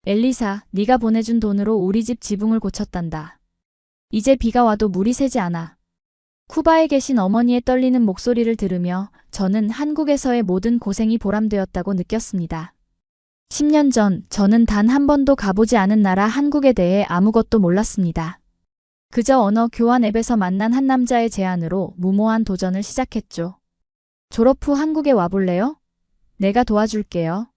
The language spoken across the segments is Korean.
엘리사, 네가 보내준 돈으로 우리 집 지붕을 고쳤단다. 이제 비가 와도 물이 새지 않아. 쿠바에 계신 어머니의 떨리는 목소리를 들으며 저는 한국에서의 모든 고생이 보람되었다고 느꼈습니다. 10년 전 저는 단 한 번도 가보지 않은 나라 한국에 대해 아무것도 몰랐습니다. 그저 언어 교환 앱에서 만난 한 남자의 제안으로 무모한 도전을 시작했죠. 졸업 후 한국에 와볼래요? 내가 도와줄게요.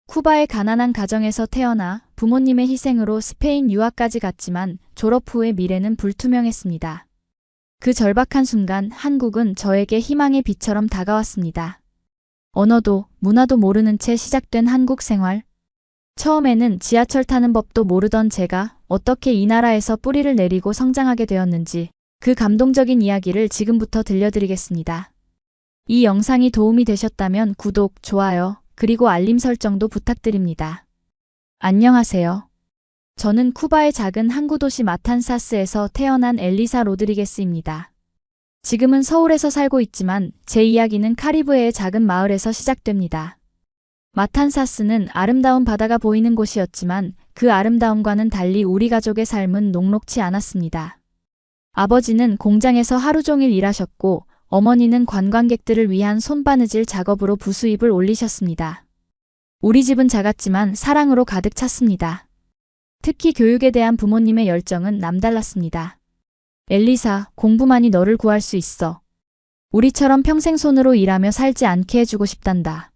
쿠바의 가난한 가정에서 태어나 부모님의 희생으로 스페인 유학까지 갔지만 졸업 후의 미래는 불투명했습니다. 그 절박한 순간 한국은 저에게 희망의 빛처럼 다가왔습니다. 언어도 문화도 모르는 채 시작된 한국 생활. 처음에는 지하철 타는 법도 모르던 제가 어떻게 이 나라에서 뿌리를 내리고 성장하게 되었는지 그 감동적인 이야기를 지금부터 들려드리겠습니다. 이 영상이 도움이 되셨다면 구독, 좋아요, 그리고 알림 설정도 부탁드립니다. 안녕하세요. 저는 쿠바의 작은 항구 도시 마탄사스에서 태어난 엘리사 로드리게스입니다. 지금은 서울에서 살고 있지만 제 이야기는 카리브해의 작은 마을에서 시작됩니다. 마탄사스는 아름다운 바다가 보이는 곳이었지만 그 아름다움과는 달리 우리 가족의 삶은 녹록지 않았습니다. 아버지는 공장에서 하루 종일 일하셨고 어머니는 관광객들을 위한 손바느질 작업으로 부수입을 올리셨습니다. 우리 집은 작았지만 사랑으로 가득 찼습니다. 특히 교육에 대한 부모님의 열정은 남달랐습니다. 엘리사, 공부만이 너를 구할 수 있어. 우리처럼 평생 손으로 일하며 살지 않게 해주고 싶단다.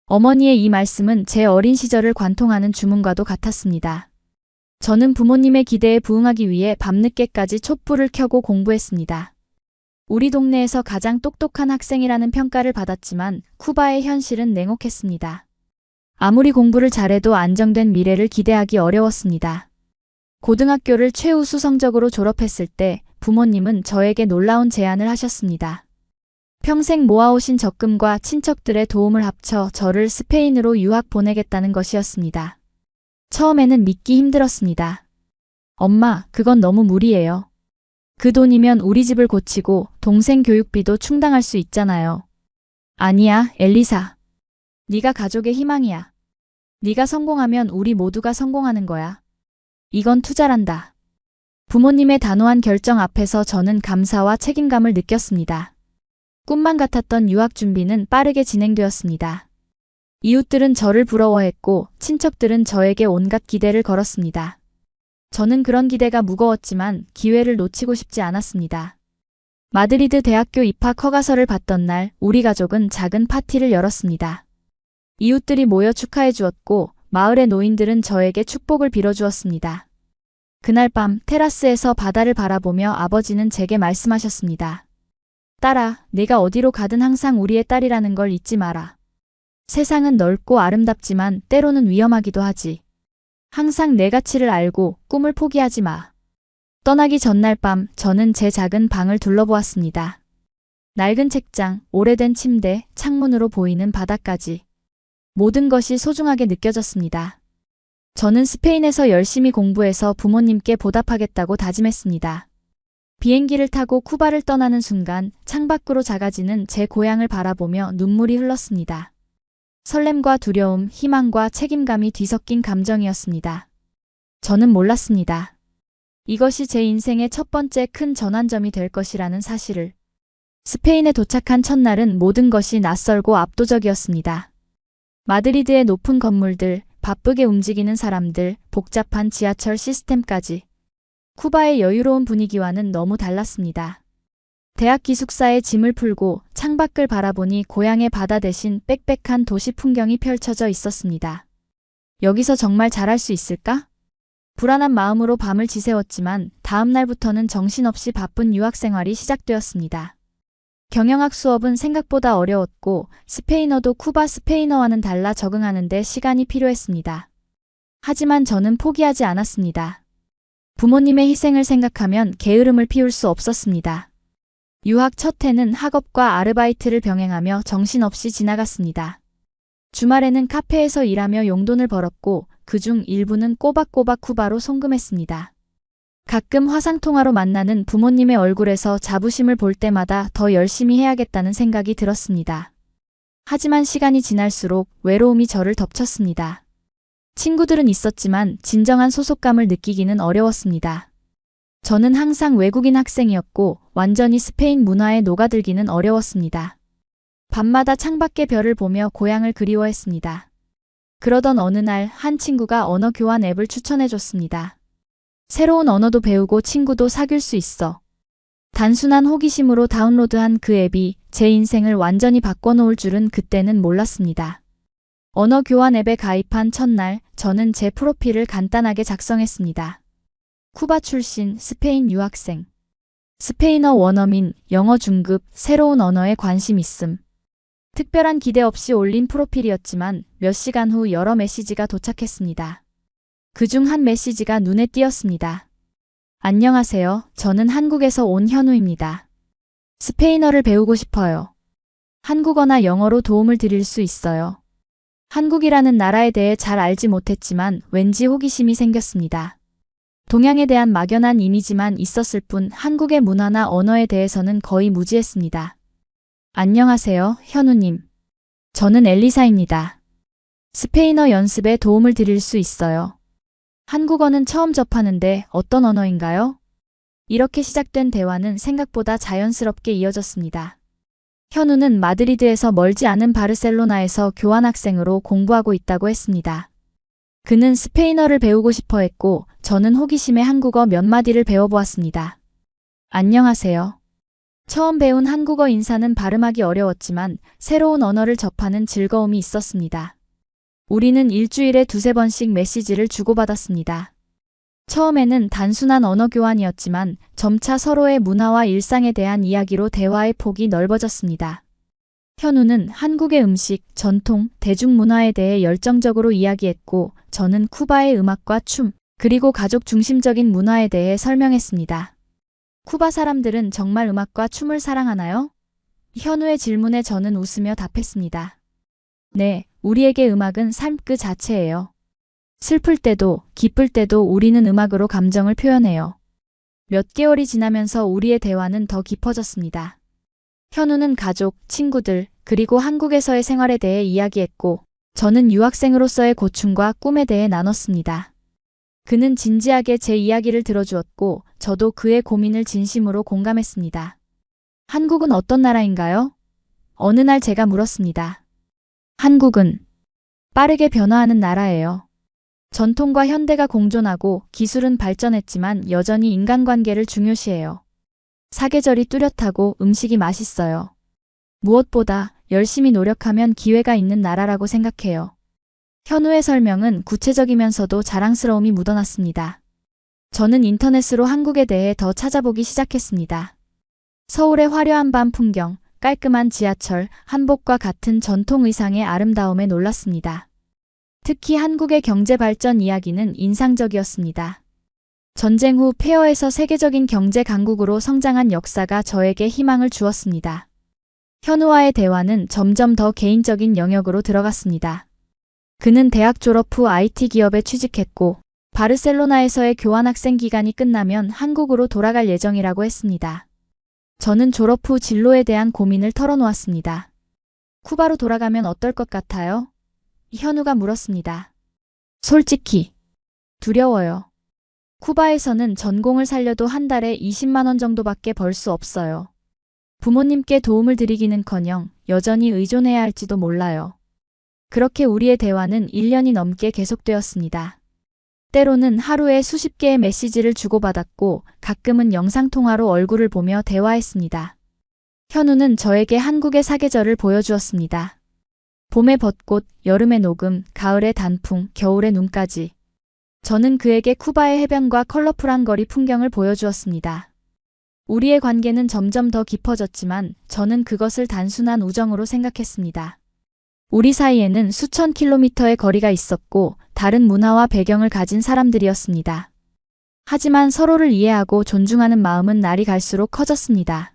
어머니의 이 말씀은 제 어린 시절을 관통하는 주문과도 같았습니다. 저는 부모님의 기대에 부응하기 위해 밤늦게까지 촛불을 켜고 공부했습니다. 우리 동네에서 가장 똑똑한 학생이라는 평가를 받았지만 쿠바의 현실은 냉혹했습니다. 아무리 공부를 잘해도 안정된 미래를 기대하기 어려웠습니다. 고등학교를 최우수 성적으로 졸업했을 때 부모님은 저에게 놀라운 제안을 하셨습니다. 평생 모아오신 적금과 친척들의 도움을 합쳐 저를 스페인으로 유학 보내겠다는 것이었습니다. 처음에는 믿기 힘들었습니다. 엄마, 그건 너무 무리예요. 그 돈이면 우리 집을 고치고 동생 교육비도 충당할 수 있잖아요. 아니야, 엘리사. 네가 가족의 희망이야. 네가 성공하면 우리 모두가 성공하는 거야. 이건 투자란다. 부모님의 단호한 결정 앞에서 저는 감사와 책임감을 느꼈습니다. 꿈만 같았던 유학 준비는 빠르게 진행되었습니다. 이웃들은 저를 부러워했고 친척들은 저에게 온갖 기대를 걸었습니다. 저는 그런 기대가 무거웠지만 기회를 놓치고 싶지 않았습니다. 마드리드 대학교 입학 허가서를 받던 날 우리 가족은 작은 파티를 열었습니다. 이웃들이 모여 축하해 주었고 마을의 노인들은 저에게 축복을 빌어주었습니다. 그날 밤 테라스에서 바다를 바라보며 아버지는 제게 말씀하셨습니다. 딸아, 네가 어디로 가든 항상 우리의 딸이라는 걸 잊지 마라. 세상은 넓고 아름답지만 때로는 위험하기도 하지. 항상 내 가치를 알고 꿈을 포기하지 마. 떠나기 전날 밤 저는 제 작은 방을 둘러보았습니다. 낡은 책장, 오래된 침대, 창문으로 보이는 바다까지. 모든 것이 소중하게 느껴졌습니다. 저는 스페인에서 열심히 공부해서 부모님께 보답하겠다고 다짐했습니다. 비행기를 타고 쿠바를 떠나는 순간 창밖으로 작아지는 제 고향을 바라보며 눈물이 흘렀습니다. 설렘과 두려움, 희망과 책임감이 뒤섞인 감정이었습니다. 저는 몰랐습니다. 이것이 제 인생의 첫 번째 큰 전환점이 될 것이라는 사실을. 스페인에 도착한 첫날은 모든 것이 낯설고 압도적이었습니다. 마드리드의 높은 건물들, 바쁘게 움직이는 사람들, 복잡한 지하철 시스템까지. 쿠바의 여유로운 분위기와는 너무 달랐습니다. 대학 기숙사에 짐을 풀고 창밖을 바라보니 고향의 바다 대신 빽빽한 도시 풍경이 펼쳐져 있었습니다. 여기서 정말 잘할 수 있을까? 불안한 마음으로 밤을 지새웠지만 다음 날부터는 정신없이 바쁜 유학 생활이 시작되었습니다. 경영학 수업은 생각보다 어려웠고 스페인어도 쿠바 스페인어와는 달라 적응하는 데 시간이 필요했습니다. 하지만 저는 포기하지 않았습니다. 부모님의 희생을 생각하면 게으름을 피울 수 없었습니다. 유학 첫 해는 학업과 아르바이트를 병행하며 정신없이 지나갔습니다. 주말에는 카페에서 일하며 용돈을 벌었고 그중 일부는 꼬박꼬박 쿠바로 송금했습니다. 가끔 화상통화로 만나는 부모님의 얼굴에서 자부심을 볼 때마다 더 열심히 해야겠다는 생각이 들었습니다. 하지만 시간이 지날수록 외로움이 저를 덮쳤습니다. 친구들은 있었지만 진정한 소속감을 느끼기는 어려웠습니다. 저는 항상 외국인 학생이었고 완전히 스페인 문화에 녹아들기는 어려웠습니다. 밤마다 창밖의 별을 보며 고향을 그리워했습니다. 그러던 어느 날 한 친구가 언어 교환 앱을 추천해줬습니다. 새로운 언어도 배우고 친구도 사귈 수 있어. 단순한 호기심으로 다운로드한 그 앱이 제 인생을 완전히 바꿔놓을 줄은 그때는 몰랐습니다. 언어 교환 앱에 가입한 첫날 저는 제 프로필을 간단하게 작성했습니다. 쿠바 출신 스페인 유학생. 스페인어 원어민, 영어 중급, 새로운 언어에 관심 있음. 특별한 기대 없이 올린 프로필이었지만 몇 시간 후 여러 메시지가 도착했습니다. 그중 한 메시지가 눈에 띄었습니다. 안녕하세요. 저는 한국에서 온 현우입니다. 스페인어를 배우고 싶어요. 한국어나 영어로 도움을 드릴 수 있어요. 한국이라는 나라에 대해 잘 알지 못했지만 왠지 호기심이 생겼습니다. 동양에 대한 막연한 이미지만 있었을 뿐 한국의 문화나 언어에 대해서는 거의 무지했습니다. 안녕하세요, 현우님. 저는 엘리사입니다. 스페인어 연습에 도움을 드릴 수 있어요. 한국어는 처음 접하는데 어떤 언어인가요? 이렇게 시작된 대화는 생각보다 자연스럽게 이어졌습니다. 현우는 마드리드에서 멀지 않은 바르셀로나에서 교환학생으로 공부하고 있다고 했습니다. 그는 스페인어를 배우고 싶어 했고 저는 호기심에 한국어 몇 마디를 배워보았습니다. 안녕하세요. 처음 배운 한국어 인사는 발음하기 어려웠지만 새로운 언어를 접하는 즐거움이 있었습니다. 우리는 일주일에 두세 번씩 메시지를 주고받았습니다. 처음에는 단순한 언어 교환이었지만 점차 서로의 문화와 일상에 대한 이야기로 대화의 폭이 넓어졌습니다. 현우는 한국의 음식, 전통, 대중문화에 대해 열정적으로 이야기했고 저는 쿠바의 음악과 춤, 그리고 가족 중심적인 문화에 대해 설명했습니다. 쿠바 사람들은 정말 음악과 춤을 사랑하나요? 현우의 질문에 저는 웃으며 답했습니다. 네, 우리에게 음악은 삶 그 자체예요. 슬플 때도, 기쁠 때도 우리는 음악으로 감정을 표현해요. 몇 개월이 지나면서 우리의 대화는 더 깊어졌습니다. 현우는 가족, 친구들, 그리고 한국에서의 생활에 대해 이야기했고, 저는 유학생으로서의 고충과 꿈에 대해 나눴습니다. 그는 진지하게 제 이야기를 들어주었고, 저도 그의 고민을 진심으로 공감했습니다. 한국은 어떤 나라인가요? 어느 날 제가 물었습니다. 한국은 빠르게 변화하는 나라예요. 전통과 현대가 공존하고 기술은 발전했지만 여전히 인간관계를 중요시해요. 사계절이 뚜렷하고 음식이 맛있어요. 무엇보다 열심히 노력하면 기회가 있는 나라라고 생각해요. 현우의 설명은 구체적이면서도 자랑스러움이 묻어났습니다. 저는 인터넷으로 한국에 대해 더 찾아보기 시작했습니다. 서울의 화려한 밤 풍경, 깔끔한 지하철, 한복과 같은 전통 의상의 아름다움에 놀랐습니다. 특히 한국의 경제 발전 이야기는 인상적이었습니다. 전쟁 후 폐허에서 세계적인 경제 강국으로 성장한 역사가 저에게 희망을 주었습니다. 현우와의 대화는 점점 더 개인적인 영역으로 들어갔습니다. 그는 대학 졸업 후 IT 기업에 취직했고 바르셀로나에서의 교환학생 기간이 끝나면 한국으로 돌아갈 예정이라고 했습니다. 저는 졸업 후 진로에 대한 고민을 털어놓았습니다. 쿠바로 돌아가면 어떨 것 같아요? 현우가 물었습니다. 솔직히 두려워요. 쿠바에서는 전공을 살려도 한 달에 20만 원 정도밖에 벌 수 없어요. 부모님께 도움을 드리기는커녕 여전히 의존해야 할지도 몰라요. 그렇게 우리의 대화는 1년이 넘게 계속되었습니다. 때로는 하루에 수십 개의 메시지를 주고받았고 가끔은 영상통화로 얼굴을 보며 대화했습니다. 현우는 저에게 한국의 사계절을 보여주었습니다. 봄의 벚꽃, 여름의 녹음, 가을의 단풍, 겨울의 눈까지. 저는 그에게 쿠바의 해변과 컬러풀한 거리 풍경을 보여주었습니다. 우리의 관계는 점점 더 깊어졌지만 저는 그것을 단순한 우정으로 생각했습니다. 우리 사이에는 수천 킬로미터의 거리가 있었고 다른 문화와 배경을 가진 사람들이었습니다. 하지만 서로를 이해하고 존중하는 마음은 날이 갈수록 커졌습니다.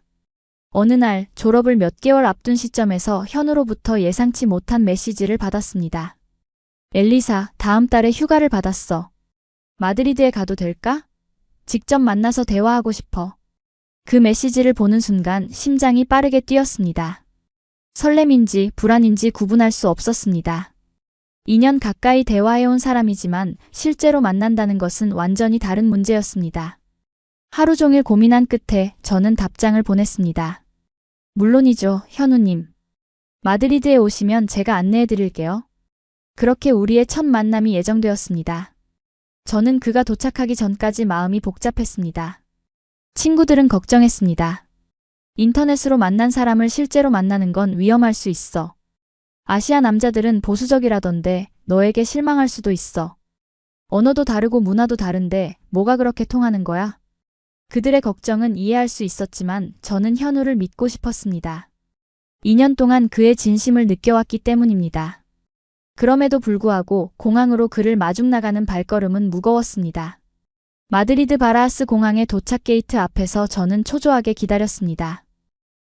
어느 날 졸업을 몇 개월 앞둔 시점에서 현우로부터 예상치 못한 메시지를 받았습니다. 엘리사, 다음 달에 휴가를 받았어. 마드리드에 가도 될까? 직접 만나서 대화하고 싶어. 그 메시지를 보는 순간 심장이 빠르게 뛰었습니다. 설렘인지 불안인지 구분할 수 없었습니다. 2년 가까이 대화해온 사람이지만 실제로 만난다는 것은 완전히 다른 문제였습니다. 하루 종일 고민한 끝에 저는 답장을 보냈습니다. 물론이죠, 현우님. 마드리드에 오시면 제가 안내해 드릴게요. 그렇게 우리의 첫 만남이 예정되었습니다. 저는 그가 도착하기 전까지 마음이 복잡했습니다. 친구들은 걱정했습니다. 인터넷으로 만난 사람을 실제로 만나는 건 위험할 수 있어. 아시아 남자들은 보수적이라던데 너에게 실망할 수도 있어. 언어도 다르고 문화도 다른데 뭐가 그렇게 통하는 거야? 그들의 걱정은 이해할 수 있었지만 저는 현우를 믿고 싶었습니다. 2년 동안 그의 진심을 느껴왔기 때문입니다. 그럼에도 불구하고 공항으로 그를 마중 나가는 발걸음은 무거웠습니다. 마드리드 바라하스 공항의 도착 게이트 앞에서 저는 초조하게 기다렸습니다.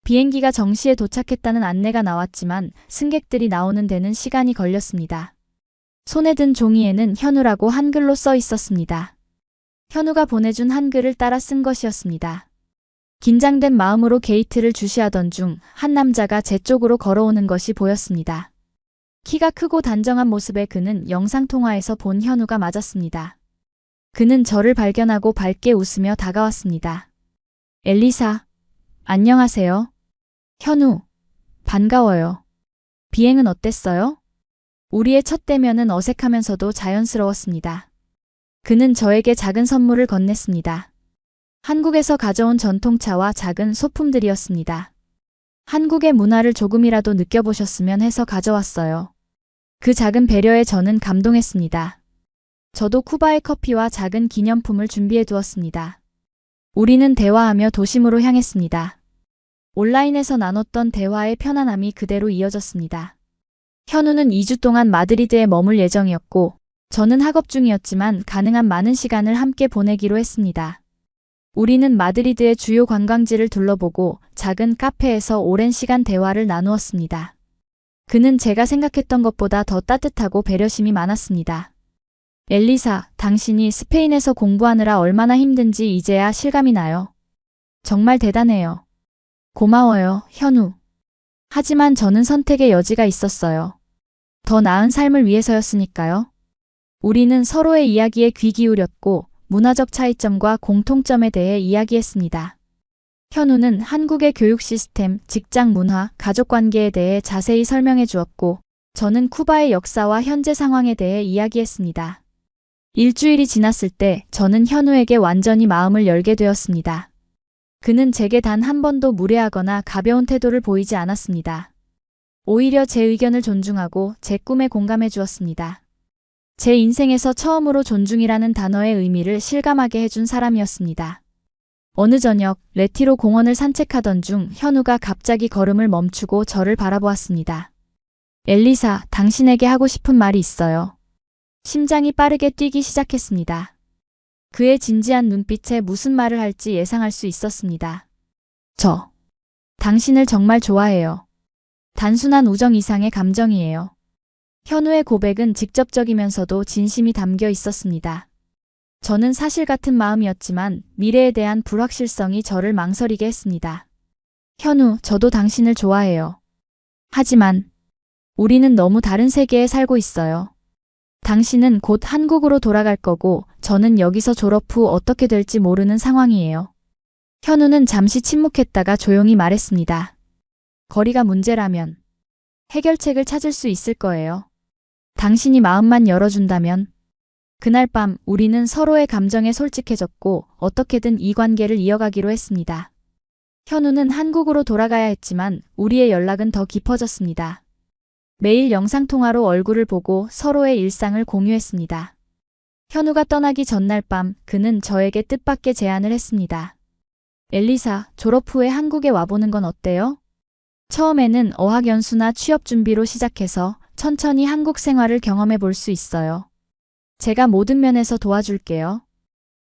비행기가 정시에 도착했다는 안내가 나왔지만 승객들이 나오는 데는 시간이 걸렸습니다. 손에 든 종이에는 현우라고 한글로 써 있었습니다. 현우가 보내준 한글을 따라 쓴 것이었습니다. 긴장된 마음으로 게이트를 주시하던 중 한 남자가 제 쪽으로 걸어오는 것이 보였습니다. 키가 크고 단정한 모습의 그는 영상통화에서 본 현우가 맞았습니다. 그는 저를 발견하고 밝게 웃으며 다가왔습니다. 엘리사, 안녕하세요. 현우, 반가워요. 비행은 어땠어요? 우리의 첫 대면은 어색하면서도 자연스러웠습니다. 그는 저에게 작은 선물을 건넸습니다. 한국에서 가져온 전통차와 작은 소품들이었습니다. 한국의 문화를 조금이라도 느껴보셨으면 해서 가져왔어요. 그 작은 배려에 저는 감동했습니다. 저도 쿠바의 커피와 작은 기념품을 준비해 두었습니다. 우리는 대화하며 도심으로 향했습니다. 온라인에서 나눴던 대화의 편안함이 그대로 이어졌습니다. 현우는 2주 동안 마드리드에 머물 예정이었고 저는 학업 중이었지만 가능한 많은 시간을 함께 보내기로 했습니다. 우리는 마드리드의 주요 관광지를 둘러보고 작은 카페에서 오랜 시간 대화를 나누었습니다. 그는 제가 생각했던 것보다 더 따뜻하고 배려심이 많았습니다. 엘리사, 당신이 스페인에서 공부하느라 얼마나 힘든지 이제야 실감이 나요. 정말 대단해요. 고마워요, 현우. 하지만 저는 선택의 여지가 있었어요. 더 나은 삶을 위해서였으니까요. 우리는 서로의 이야기에 귀 기울였고 문화적 차이점과 공통점에 대해 이야기했습니다. 현우는 한국의 교육 시스템, 직장 문화, 가족관계에 대해 자세히 설명해 주었고 저는 쿠바의 역사와 현재 상황에 대해 이야기했습니다. 일주일이 지났을 때 저는 현우에게 완전히 마음을 열게 되었습니다. 그는 제게 단 한 번도 무례하거나 가벼운 태도를 보이지 않았습니다. 오히려 제 의견을 존중하고 제 꿈에 공감해 주었습니다. 제 인생에서 처음으로 존중이라는 단어의 의미를 실감하게 해준 사람이었습니다. 어느 저녁 레티로 공원을 산책하던 중 현우가 갑자기 걸음을 멈추고 저를 바라보았습니다. 엘리사, 당신에게 하고 싶은 말이 있어요. 심장이 빠르게 뛰기 시작했습니다. 그의 진지한 눈빛에 무슨 말을 할지 예상할 수 있었습니다. 저, 당신을 정말 좋아해요. 단순한 우정 이상의 감정이에요. 현우의 고백은 직접적이면서도 진심이 담겨 있었습니다. 저는 사실 같은 마음이었지만 미래에 대한 불확실성이 저를 망설이게 했습니다. 현우, 저도 당신을 좋아해요. 하지만 우리는 너무 다른 세계에 살고 있어요. 당신은 곧 한국으로 돌아갈 거고 저는 여기서 졸업 후 어떻게 될지 모르는 상황이에요. 현우는 잠시 침묵했다가 조용히 말했습니다. 거리가 문제라면 해결책을 찾을 수 있을 거예요. 당신이 마음만 열어준다면. 그날 밤 우리는 서로의 감정에 솔직해졌고 어떻게든 이 관계를 이어가기로 했습니다. 현우는 한국으로 돌아가야 했지만 우리의 연락은 더 깊어졌습니다. 매일 영상통화로 얼굴을 보고 서로의 일상을 공유했습니다. 현우가 떠나기 전날 밤 그는 저에게 뜻밖의 제안을 했습니다. 엘리사, 졸업 후에 한국에 와보는 건 어때요? 처음에는 어학연수나 취업 준비로 시작해서 천천히 한국 생활을 경험해 볼 수 있어요. 제가 모든 면에서 도와줄게요.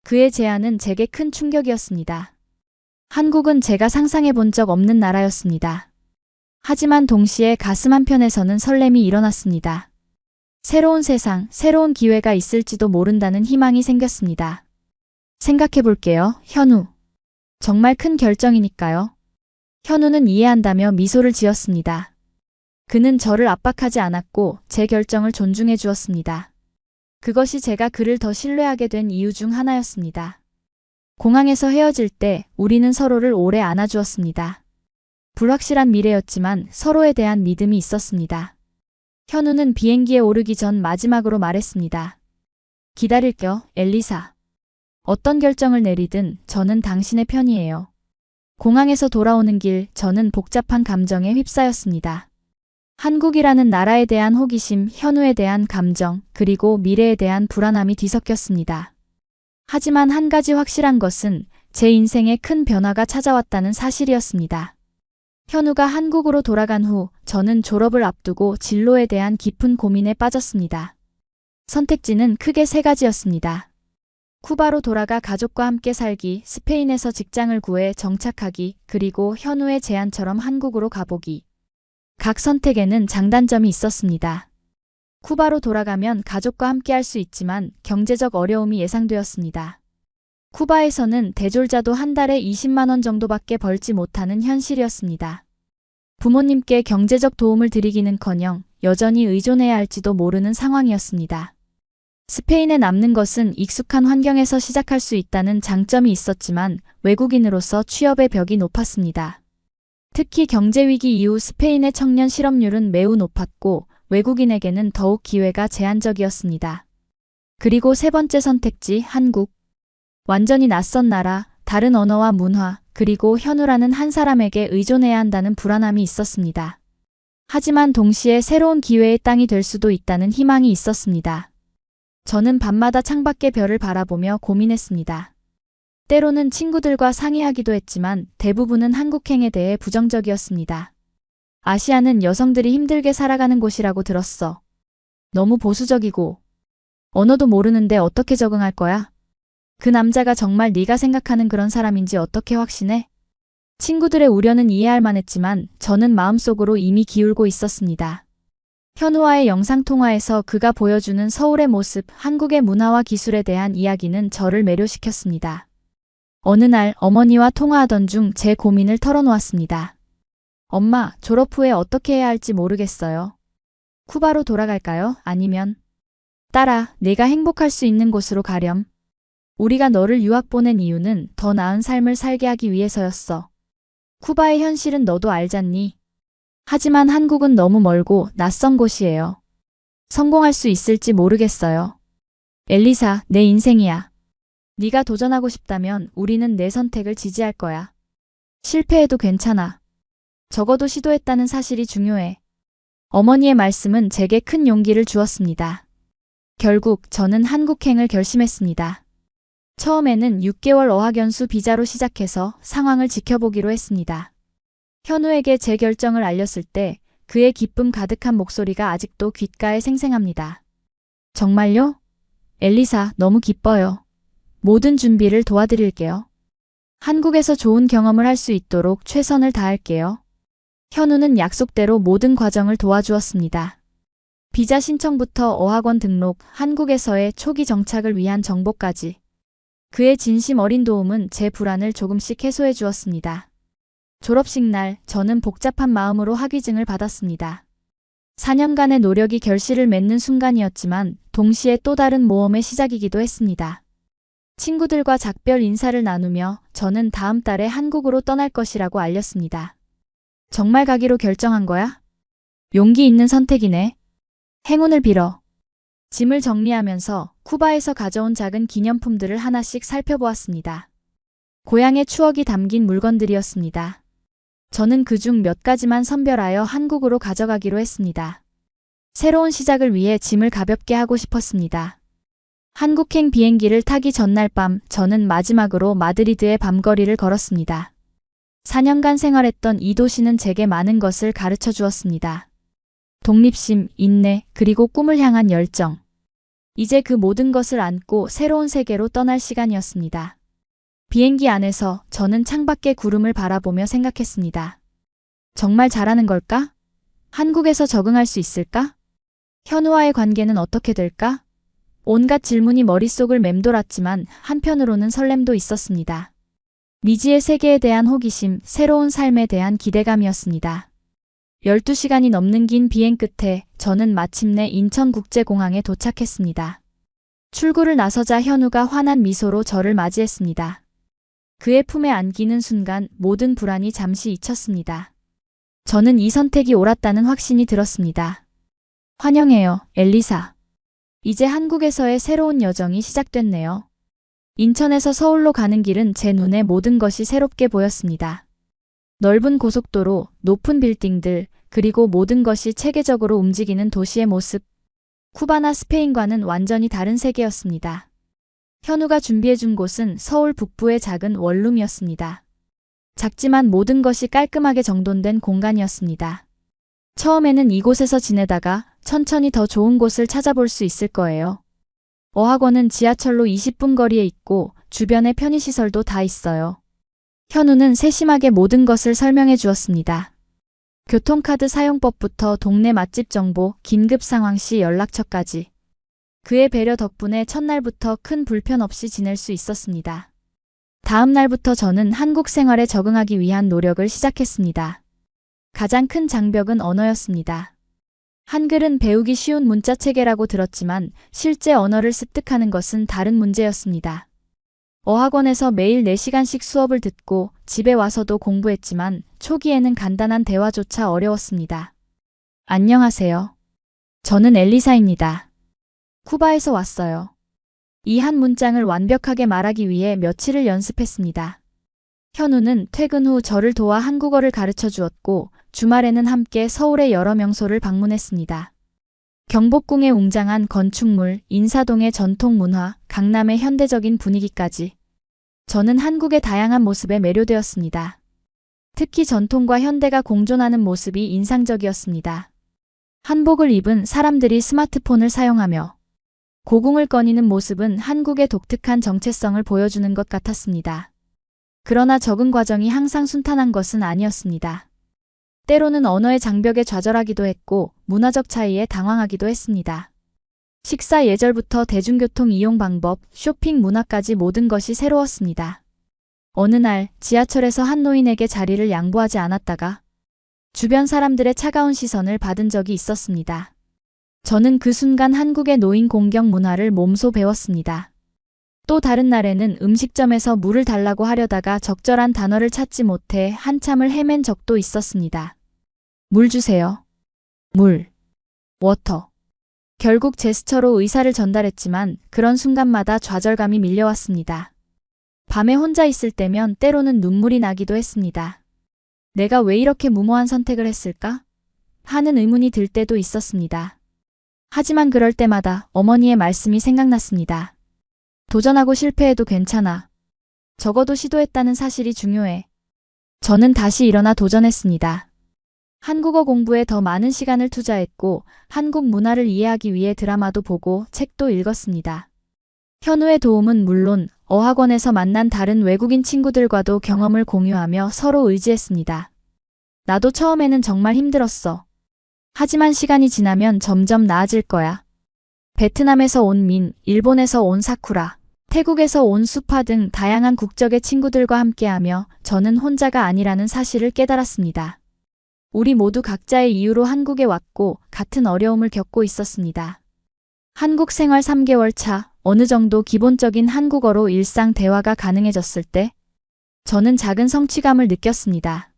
그의 제안은 제게 큰 충격이었습니다. 한국은 제가 상상해 본 적 없는 나라였습니다. 하지만 동시에 가슴 한편에서는 설렘이 일어났습니다. 새로운 세상, 새로운 기회가 있을지도 모른다는 희망이 생겼습니다. 생각해 볼게요, 현우. 정말 큰 결정이니까요. 현우는 이해한다며 미소를 지었습니다. 그는 저를 압박하지 않았고 제 결정을 존중해 주었습니다. 그것이 제가 그를 더 신뢰하게 된 이유 중 하나였습니다. 공항에서 헤어질 때 우리는 서로를 오래 안아주었습니다. 불확실한 미래였지만 서로에 대한 믿음이 있었습니다. 현우는 비행기에 오르기 전 마지막으로 말했습니다. 기다릴게요, 엘리사. 어떤 결정을 내리든 저는 당신의 편이에요. 공항에서 돌아오는 길 저는 복잡한 감정에 휩싸였습니다. 한국이라는 나라에 대한 호기심, 현우에 대한 감정, 그리고 미래에 대한 불안함이 뒤섞였습니다. 하지만 한 가지 확실한 것은 제 인생에 큰 변화가 찾아왔다는 사실이었습니다. 현우가 한국으로 돌아간 후 저는 졸업을 앞두고 진로에 대한 깊은 고민에 빠졌습니다. 선택지는 크게 세 가지였습니다. 쿠바로 돌아가 가족과 함께 살기, 스페인에서 직장을 구해 정착하기, 그리고 현우의 제안처럼 한국으로 가보기. 각 선택에는 장단점이 있었습니다. 쿠바로 돌아가면 가족과 함께 할 수 있지만 경제적 어려움이 예상되었습니다. 쿠바에서는 대졸자도 한 달에 20만 원 정도밖에 벌지 못하는 현실이었습니다. 부모님께 경제적 도움을 드리기는커녕 여전히 의존해야 할지도 모르는 상황이었습니다. 스페인에 남는 것은 익숙한 환경에서 시작할 수 있다는 장점이 있었지만 외국인으로서 취업의 벽이 높았습니다. 특히 경제위기 이후 스페인의 청년 실업률은 매우 높았고 외국인에게는 더욱 기회가 제한적이었습니다. 그리고 세 번째 선택지, 한국. 완전히 낯선 나라, 다른 언어와 문화, 그리고 현우라는 한 사람에게 의존해야 한다는 불안함이 있었습니다. 하지만 동시에 새로운 기회의 땅이 될 수도 있다는 희망이 있었습니다. 저는 밤마다 창밖의 별을 바라보며 고민했습니다. 때로는 친구들과 상의하기도 했지만 대부분은 한국행에 대해 부정적이었습니다. 아시아는 여성들이 힘들게 살아가는 곳이라고 들었어. 너무 보수적이고 언어도 모르는데 어떻게 적응할 거야? 그 남자가 정말 네가 생각하는 그런 사람인지 어떻게 확신해? 친구들의 우려는 이해할 만했지만 저는 마음속으로 이미 기울고 있었습니다. 현우와의 영상통화에서 그가 보여주는 서울의 모습, 한국의 문화와 기술에 대한 이야기는 저를 매료시켰습니다. 어느 날 어머니와 통화하던 중 제 고민을 털어놓았습니다. 엄마, 졸업 후에 어떻게 해야 할지 모르겠어요. 쿠바로 돌아갈까요? 아니면 딸아, 내가 행복할 수 있는 곳으로 가렴. 우리가 너를 유학 보낸 이유는 더 나은 삶을 살게 하기 위해서였어. 쿠바의 현실은 너도 알잖니? 하지만 한국은 너무 멀고 낯선 곳이에요. 성공할 수 있을지 모르겠어요. 엘리사, 내 인생이야. 네가 도전하고 싶다면 우리는 내 선택을 지지할 거야. 실패해도 괜찮아. 적어도 시도했다는 사실이 중요해. 어머니의 말씀은 제게 큰 용기를 주었습니다. 결국 저는 한국행을 결심했습니다. 처음에는 6개월 어학연수 비자로 시작해서 상황을 지켜보기로 했습니다. 현우에게 제 결정을 알렸을 때 그의 기쁨 가득한 목소리가 아직도 귓가에 생생합니다. 정말요? 엘리사, 너무 기뻐요. 모든 준비를 도와드릴게요. 한국에서 좋은 경험을 할 수 있도록 최선을 다할게요. 현우는 약속대로 모든 과정을 도와주었습니다. 비자 신청부터 어학원 등록, 한국에서의 초기 정착을 위한 정보까지. 그의 진심 어린 도움은 제 불안을 조금씩 해소해 주었습니다. 졸업식 날 저는 복잡한 마음으로 학위증을 받았습니다. 4년간의 노력이 결실을 맺는 순간이었지만 동시에 또 다른 모험의 시작이기도 했습니다. 친구들과 작별 인사를 나누며 저는 다음 달에 한국으로 떠날 것이라고 알렸습니다. 정말 가기로 결정한 거야? 용기 있는 선택이네. 행운을 빌어. 짐을 정리하면서 쿠바에서 가져온 작은 기념품들을 하나씩 살펴보았습니다. 고향의 추억이 담긴 물건들이었습니다. 저는 그중 몇 가지만 선별하여 한국으로 가져가기로 했습니다. 새로운 시작을 위해 짐을 가볍게 하고 싶었습니다. 한국행 비행기를 타기 전날 밤 저는 마지막으로 마드리드의 밤거리를 걸었습니다. 4년간 생활했던 이 도시는 제게 많은 것을 가르쳐 주었습니다. 독립심, 인내, 그리고 꿈을 향한 열정. 이제 그 모든 것을 안고 새로운 세계로 떠날 시간이었습니다. 비행기 안에서 저는 창밖의 구름을 바라보며 생각했습니다. 정말 잘하는 걸까? 한국에서 적응할 수 있을까? 현우와의 관계는 어떻게 될까? 온갖 질문이 머릿속을 맴돌았지만 한편으로는 설렘도 있었습니다. 미지의 세계에 대한 호기심, 새로운 삶에 대한 기대감이었습니다. 12시간이 넘는 긴 비행 끝에 저는 마침내 인천국제공항에 도착했습니다. 출구를 나서자 현우가 환한 미소로 저를 맞이했습니다. 그의 품에 안기는 순간 모든 불안이 잠시 잊혔습니다. 저는 이 선택이 옳았다는 확신이 들었습니다. 환영해요, 엘리사. 이제 한국에서의 새로운 여정이 시작됐네요. 인천에서 서울로 가는 길은 제 눈에 모든 것이 새롭게 보였습니다. 넓은 고속도로, 높은 빌딩들, 그리고 모든 것이 체계적으로 움직이는 도시의 모습. 쿠바나 스페인과는 완전히 다른 세계였습니다. 현우가 준비해준 곳은 서울 북부의 작은 원룸이었습니다. 작지만 모든 것이 깔끔하게 정돈된 공간이었습니다. 처음에는 이곳에서 지내다가 천천히 더 좋은 곳을 찾아볼 수 있을 거예요. 어학원은 지하철로 20분 거리에 있고 주변에 편의시설도 다 있어요. 현우는 세심하게 모든 것을 설명해 주었습니다. 교통카드 사용법부터 동네 맛집 정보, 긴급 상황 시 연락처까지. 그의 배려 덕분에 첫날부터 큰 불편 없이 지낼 수 있었습니다. 다음 날부터 저는 한국 생활에 적응하기 위한 노력을 시작했습니다. 가장 큰 장벽은 언어였습니다. 한글은 배우기 쉬운 문자 체계라고 들었지만 실제 언어를 습득하는 것은 다른 문제였습니다. 어학원에서 매일 4시간씩 수업을 듣고 집에 와서도 공부했지만 초기에는 간단한 대화조차 어려웠습니다. 안녕하세요. 저는 엘리사입니다. 쿠바에서 왔어요. 이 한 문장을 완벽하게 말하기 위해 며칠을 연습했습니다. 현우는 퇴근 후 저를 도와 한국어를 가르쳐 주었고 주말에는 함께 서울의 여러 명소를 방문했습니다. 경복궁의 웅장한 건축물, 인사동의 전통 문화, 강남의 현대적인 분위기까지. 저는 한국의 다양한 모습에 매료되었습니다. 특히 전통과 현대가 공존하는 모습이 인상적이었습니다. 한복을 입은 사람들이 스마트폰을 사용하며 고궁을 거니는 모습은 한국의 독특한 정체성을 보여주는 것 같았습니다. 그러나 적응 과정이 항상 순탄한 것은 아니었습니다. 때로는 언어의 장벽에 좌절하기도 했고 문화적 차이에 당황하기도 했습니다. 식사 예절부터 대중교통 이용 방법, 쇼핑 문화까지 모든 것이 새로웠습니다. 어느 날 지하철에서 한 노인에게 자리를 양보하지 않았다가 주변 사람들의 차가운 시선을 받은 적이 있었습니다. 저는 그 순간 한국의 노인 공경 문화를 몸소 배웠습니다. 또 다른 날에는 음식점에서 물을 달라고 하려다가 적절한 단어를 찾지 못해 한참을 헤맨 적도 있었습니다. 물 주세요. 물. 워터. 결국 제스처로 의사를 전달했지만 그런 순간마다 좌절감이 밀려왔습니다. 밤에 혼자 있을 때면 때로는 눈물이 나기도 했습니다. 내가 왜 이렇게 무모한 선택을 했을까? 하는 의문이 들 때도 있었습니다. 하지만 그럴 때마다 어머니의 말씀이 생각났습니다. 도전하고 실패해도 괜찮아. 적어도 시도했다는 사실이 중요해. 저는 다시 일어나 도전했습니다. 한국어 공부에 더 많은 시간을 투자했고 한국 문화를 이해하기 위해 드라마도 보고 책도 읽었습니다. 현우의 도움은 물론 어학원에서 만난 다른 외국인 친구들과도 경험을 공유하며 서로 의지했습니다. 나도 처음에는 정말 힘들었어. 하지만 시간이 지나면 점점 나아질 거야. 베트남에서 온 민, 일본에서 온 사쿠라, 태국에서 온 수파 등 다양한 국적의 친구들과 함께하며 저는 혼자가 아니라는 사실을 깨달았습니다. 우리 모두 각자의 이유로 한국에 왔고 같은 어려움을 겪고 있었습니다. 한국 생활 3개월 차, 어느 정도 기본적인 한국어로 일상 대화가 가능해졌을 때 저는 작은 성취감을 느꼈습니다.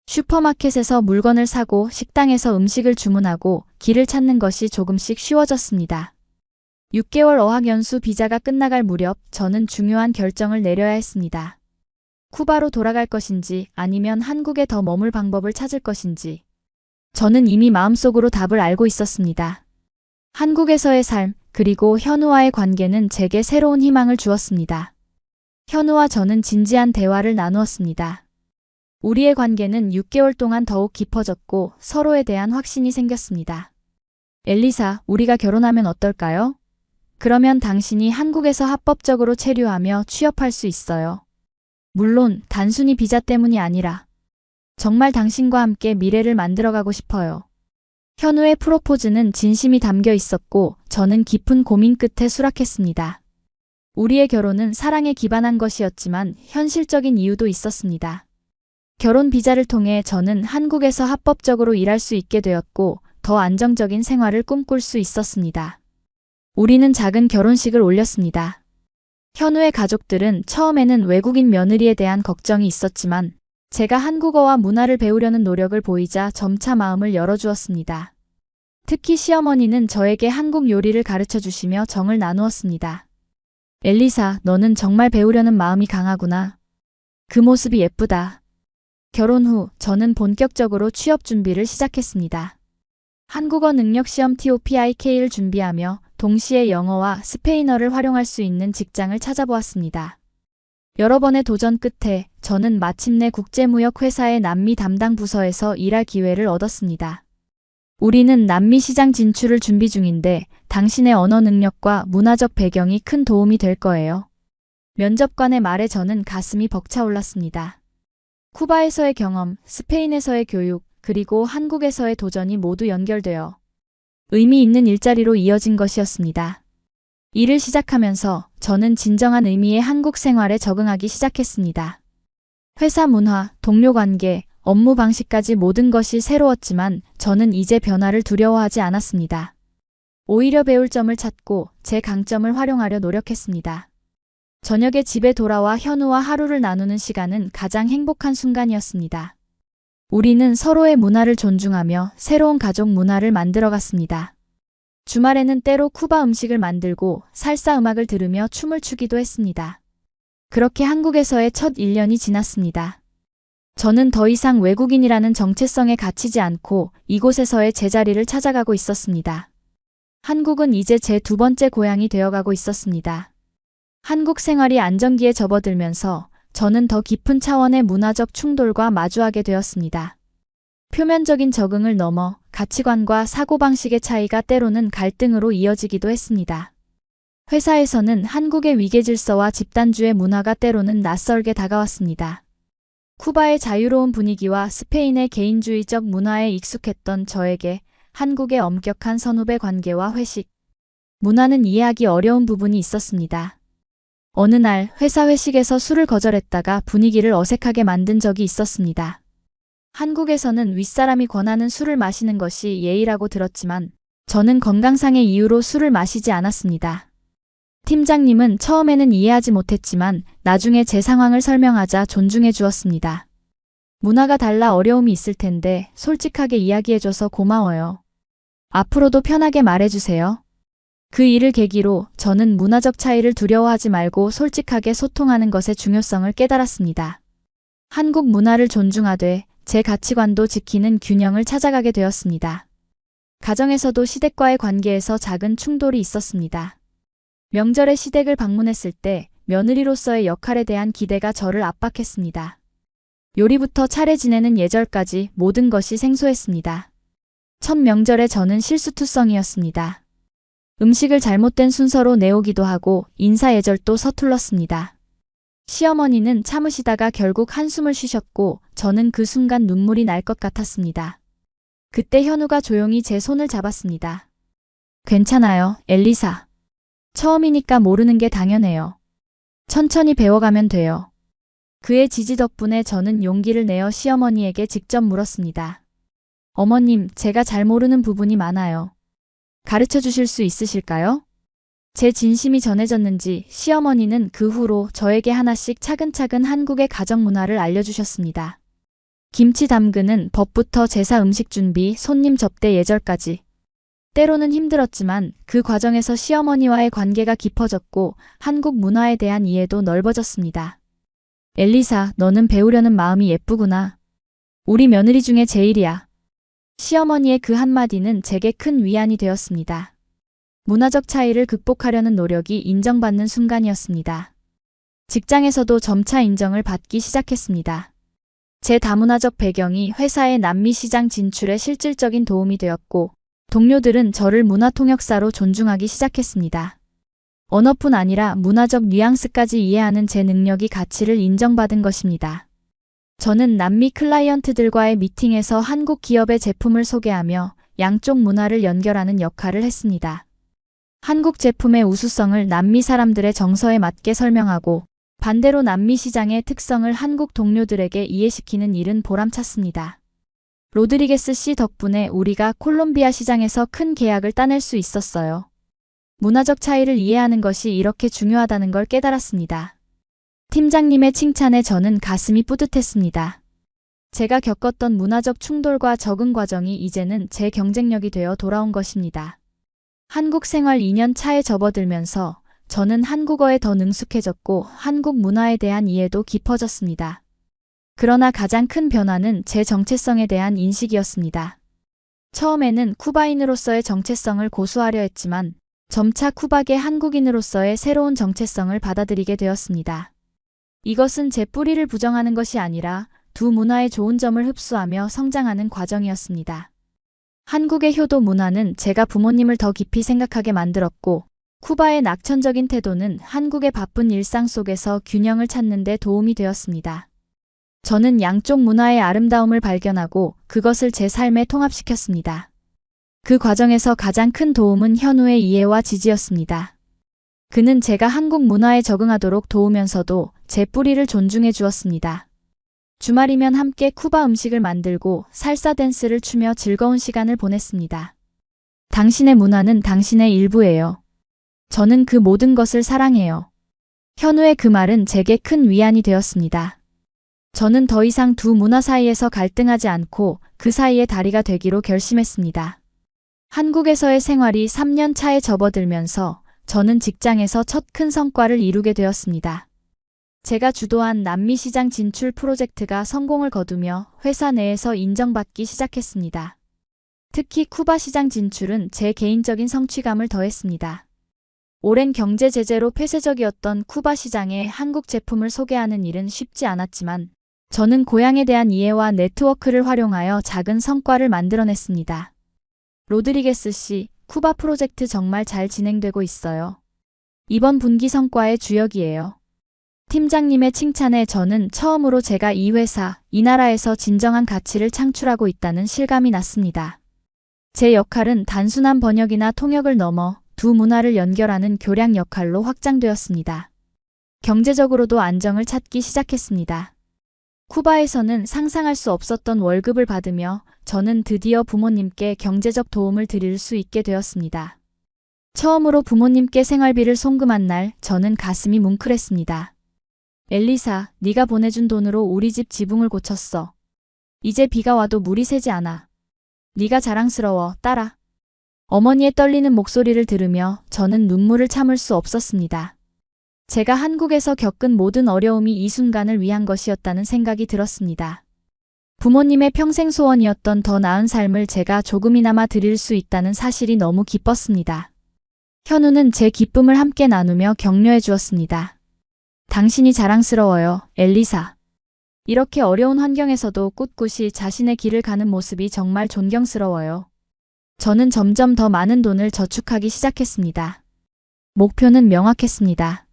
슈퍼마켓에서 물건을 사고 식당에서 음식을 주문하고 길을 찾는 것이 조금씩 쉬워졌습니다. 6개월 어학연수 비자가 끝나갈 무렵 저는 중요한 결정을 내려야 했습니다. 쿠바로 돌아갈 것인지 아니면 한국에 더 머물 방법을 찾을 것인지. 저는 이미 마음속으로 답을 알고 있었습니다. 한국에서의 삶, 그리고 현우와의 관계는 제게 새로운 희망을 주었습니다. 현우와 저는 진지한 대화를 나누었습니다. 우리의 관계는 6개월 동안 더욱 깊어졌고 서로에 대한 확신이 생겼습니다. 엘리사, 우리가 결혼하면 어떨까요? 그러면 당신이 한국에서 합법적으로 체류하며 취업할 수 있어요. 물론 단순히 비자 때문이 아니라 정말 당신과 함께 미래를 만들어가고 싶어요. 현우의 프로포즈는 진심이 담겨 있었고 저는 깊은 고민 끝에 수락했습니다. 우리의 결혼은 사랑에 기반한 것이었지만 현실적인 이유도 있었습니다. 결혼 비자를 통해 저는 한국에서 합법적으로 일할 수 있게 되었고 더 안정적인 생활을 꿈꿀 수 있었습니다. 우리는 작은 결혼식을 올렸습니다. 현우의 가족들은 처음에는 외국인 며느리에 대한 걱정이 있었지만 제가 한국어와 문화를 배우려는 노력을 보이자 점차 마음을 열어주었습니다. 특히 시어머니는 저에게 한국 요리를 가르쳐 주시며 정을 나누었습니다. 엘리사, 너는 정말 배우려는 마음이 강하구나. 그 모습이 예쁘다. 결혼 후 저는 본격적으로 취업 준비를 시작했습니다. 한국어 능력 시험 TOPIK를 준비하며 동시에 영어와 스페인어를 활용할 수 있는 직장을 찾아보았습니다. 여러 번의 도전 끝에 저는 마침내 국제무역회사의 남미 담당 부서에서 일할 기회를 얻었습니다. 우리는 남미 시장 진출을 준비 중인데 당신의 언어 능력과 문화적 배경이 큰 도움이 될 거예요. 면접관의 말에 저는 가슴이 벅차올랐습니다. 쿠바에서의 경험, 스페인에서의 교육, 그리고 한국에서의 도전이 모두 연결되어 의미 있는 일자리로 이어진 것이었습니다. 일을 시작하면서 저는 진정한 의미의 한국 생활에 적응하기 시작했습니다. 회사 문화, 동료 관계, 업무 방식까지 모든 것이 새로웠지만 저는 이제 변화를 두려워하지 않았습니다. 오히려 배울 점을 찾고 제 강점을 활용하려 노력했습니다. 저녁에 집에 돌아와 현우와 하루를 나누는 시간은 가장 행복한 순간이었습니다. 우리는 서로의 문화를 존중하며 새로운 가족 문화를 만들어갔습니다. 주말에는 때로 쿠바 음식을 만들고 살사 음악을 들으며 춤을 추기도 했습니다. 그렇게 한국에서의 첫 1년이 지났습니다. 저는 더 이상 외국인이라는 정체성에 갇히지 않고 이곳에서의 제자리를 찾아가고 있었습니다. 한국은 이제 제 두 번째 고향이 되어가고 있었습니다. 한국 생활이 안정기에 접어들면서 저는 더 깊은 차원의 문화적 충돌과 마주하게 되었습니다. 표면적인 적응을 넘어 가치관과 사고방식의 차이가 때로는 갈등으로 이어지기도 했습니다. 회사에서는 한국의 위계질서와 집단주의 문화가 때로는 낯설게 다가왔습니다. 쿠바의 자유로운 분위기와 스페인의 개인주의적 문화에 익숙했던 저에게 한국의 엄격한 선후배 관계와 회식, 문화는 이해하기 어려운 부분이 있었습니다. 어느 날 회사 회식에서 술을 거절했다가 분위기를 어색하게 만든 적이 있었습니다. 한국에서는 윗사람이 권하는 술을 마시는 것이 예의라고 들었지만 저는 건강상의 이유로 술을 마시지 않았습니다. 팀장님은 처음에는 이해하지 못했지만 나중에 제 상황을 설명하자 존중해 주었습니다. 문화가 달라 어려움이 있을 텐데 솔직하게 이야기해줘서 고마워요. 앞으로도 편하게 말해주세요. 그 일을 계기로 저는 문화적 차이를 두려워하지 말고 솔직하게 소통하는 것의 중요성을 깨달았습니다. 한국 문화를 존중하되 제 가치관도 지키는 균형을 찾아가게 되었습니다. 가정에서도 시댁과의 관계에서 작은 충돌이 있었습니다. 명절에 시댁을 방문했을 때 며느리로서의 역할에 대한 기대가 저를 압박했습니다. 요리부터 차례 지내는 예절까지 모든 것이 생소했습니다. 첫 명절에 저는 실수투성이었습니다. 음식을 잘못된 순서로 내오기도 하고 인사 예절도 서툴렀습니다. 시어머니는 참으시다가 결국 한숨을 쉬셨고 저는 그 순간 눈물이 날 것 같았습니다. 그때 현우가 조용히 제 손을 잡았습니다. 괜찮아요, 엘리사. 처음이니까 모르는 게 당연해요. 천천히 배워가면 돼요. 그의 지지 덕분에 저는 용기를 내어 시어머니에게 직접 물었습니다. 어머님, 제가 잘 모르는 부분이 많아요. 가르쳐 주실 수 있으실까요? 제 진심이 전해졌는지 시어머니는 그 후로 저에게 하나씩 차근차근 한국의 가정 문화를 알려주셨습니다. 김치 담그는 법부터 제사 음식 준비, 손님 접대 예절까지. 때로는 힘들었지만 그 과정에서 시어머니와의 관계가 깊어졌고 한국 문화에 대한 이해도 넓어졌습니다. 엘리사, 너는 배우려는 마음이 예쁘구나. 우리 며느리 중에 제일이야. 시어머니의 그 한마디는 제게 큰 위안이 되었습니다. 문화적 차이를 극복하려는 노력이 인정받는 순간이었습니다. 직장에서도 점차 인정을 받기 시작했습니다. 제 다문화적 배경이 회사의 남미 시장 진출에 실질적인 도움이 되었고 동료들은 저를 문화통역사로 존중하기 시작했습니다. 언어뿐 아니라 문화적 뉘앙스까지 이해하는 제 능력이 가치를 인정받은 것입니다. 저는 남미 클라이언트들과의 미팅에서 한국 기업의 제품을 소개하며 양쪽 문화를 연결하는 역할을 했습니다. 한국 제품의 우수성을 남미 사람들의 정서에 맞게 설명하고 반대로 남미 시장의 특성을 한국 동료들에게 이해시키는 일은 보람찼습니다. 로드리게스 씨 덕분에 우리가 콜롬비아 시장에서 큰 계약을 따낼 수 있었어요. 문화적 차이를 이해하는 것이 이렇게 중요하다는 걸 깨달았습니다. 팀장님의 칭찬에 저는 가슴이 뿌듯했습니다. 제가 겪었던 문화적 충돌과 적응 과정이 이제는 제 경쟁력이 되어 돌아온 것입니다. 한국 생활 2년 차에 접어들면서 저는 한국어에 더 능숙해졌고 한국 문화에 대한 이해도 깊어졌습니다. 그러나 가장 큰 변화는 제 정체성에 대한 인식이었습니다. 처음에는 쿠바인으로서의 정체성을 고수하려 했지만 점차 쿠바계 한국인으로서의 새로운 정체성을 받아들이게 되었습니다. 이것은 제 뿌리를 부정하는 것이 아니라 두 문화의 좋은 점을 흡수하며 성장하는 과정이었습니다. 한국의 효도 문화는 제가 부모님을 더 깊이 생각하게 만들었고 쿠바의 낙천적인 태도는 한국의 바쁜 일상 속에서 균형을 찾는 데 도움이 되었습니다. 저는 양쪽 문화의 아름다움을 발견하고 그것을 제 삶에 통합시켰습니다. 그 과정에서 가장 큰 도움은 현우의 이해와 지지였습니다. 그는 제가 한국 문화에 적응하도록 도우면서도 제 뿌리를 존중해 주었습니다. 주말이면 함께 쿠바 음식을 만들고 살사 댄스를 추며 즐거운 시간을 보냈습니다. 당신의 문화는 당신의 일부예요. 저는 그 모든 것을 사랑해요. 현우의 그 말은 제게 큰 위안이 되었습니다. 저는 더 이상 두 문화 사이에서 갈등하지 않고 그 사이의 다리가 되기로 결심했습니다. 한국에서의 생활이 3년 차에 접어들면서 저는 직장에서 첫 큰 성과를 이루게 되었습니다. 제가 주도한 남미 시장 진출 프로젝트가 성공을 거두며 회사 내에서 인정받기 시작했습니다. 특히 쿠바 시장 진출은 제 개인적인 성취감을 더했습니다. 오랜 경제 제재로 폐쇄적이었던 쿠바 시장에 한국 제품을 소개하는 일은 쉽지 않았지만 저는 고향에 대한 이해와 네트워크를 활용하여 작은 성과를 만들어냈습니다. 로드리게스 씨, 쿠바 프로젝트 정말 잘 진행되고 있어요. 이번 분기 성과의 주역이에요. 팀장님의 칭찬에 저는 처음으로 제가 이 회사, 이 나라에서 진정한 가치를 창출하고 있다는 실감이 났습니다. 제 역할은 단순한 번역이나 통역을 넘어 두 문화를 연결하는 교량 역할로 확장되었습니다. 경제적으로도 안정을 찾기 시작했습니다. 쿠바에서는 상상할 수 없었던 월급을 받으며 저는 드디어 부모님께 경제적 도움을 드릴 수 있게 되었습니다. 처음으로 부모님께 생활비를 송금한 날 저는 가슴이 뭉클했습니다. 엘리사, 네가 보내준 돈으로 우리 집 지붕을 고쳤어. 이제 비가 와도 물이 새지 않아. 네가 자랑스러워, 딸아. 어머니의 떨리는 목소리를 들으며 저는 눈물을 참을 수 없었습니다. 제가 한국에서 겪은 모든 어려움이 이 순간을 위한 것이었다는 생각이 들었습니다. 부모님의 평생 소원이었던 더 나은 삶을 제가 조금이나마 드릴 수 있다는 사실이 너무 기뻤습니다. 현우는 제 기쁨을 함께 나누며 격려해 주었습니다. 당신이 자랑스러워요, 엘리사. 이렇게 어려운 환경에서도 꿋꿋이 자신의 길을 가는 모습이 정말 존경스러워요. 저는 점점 더 많은 돈을 저축하기 시작했습니다. 목표는 명확했습니다.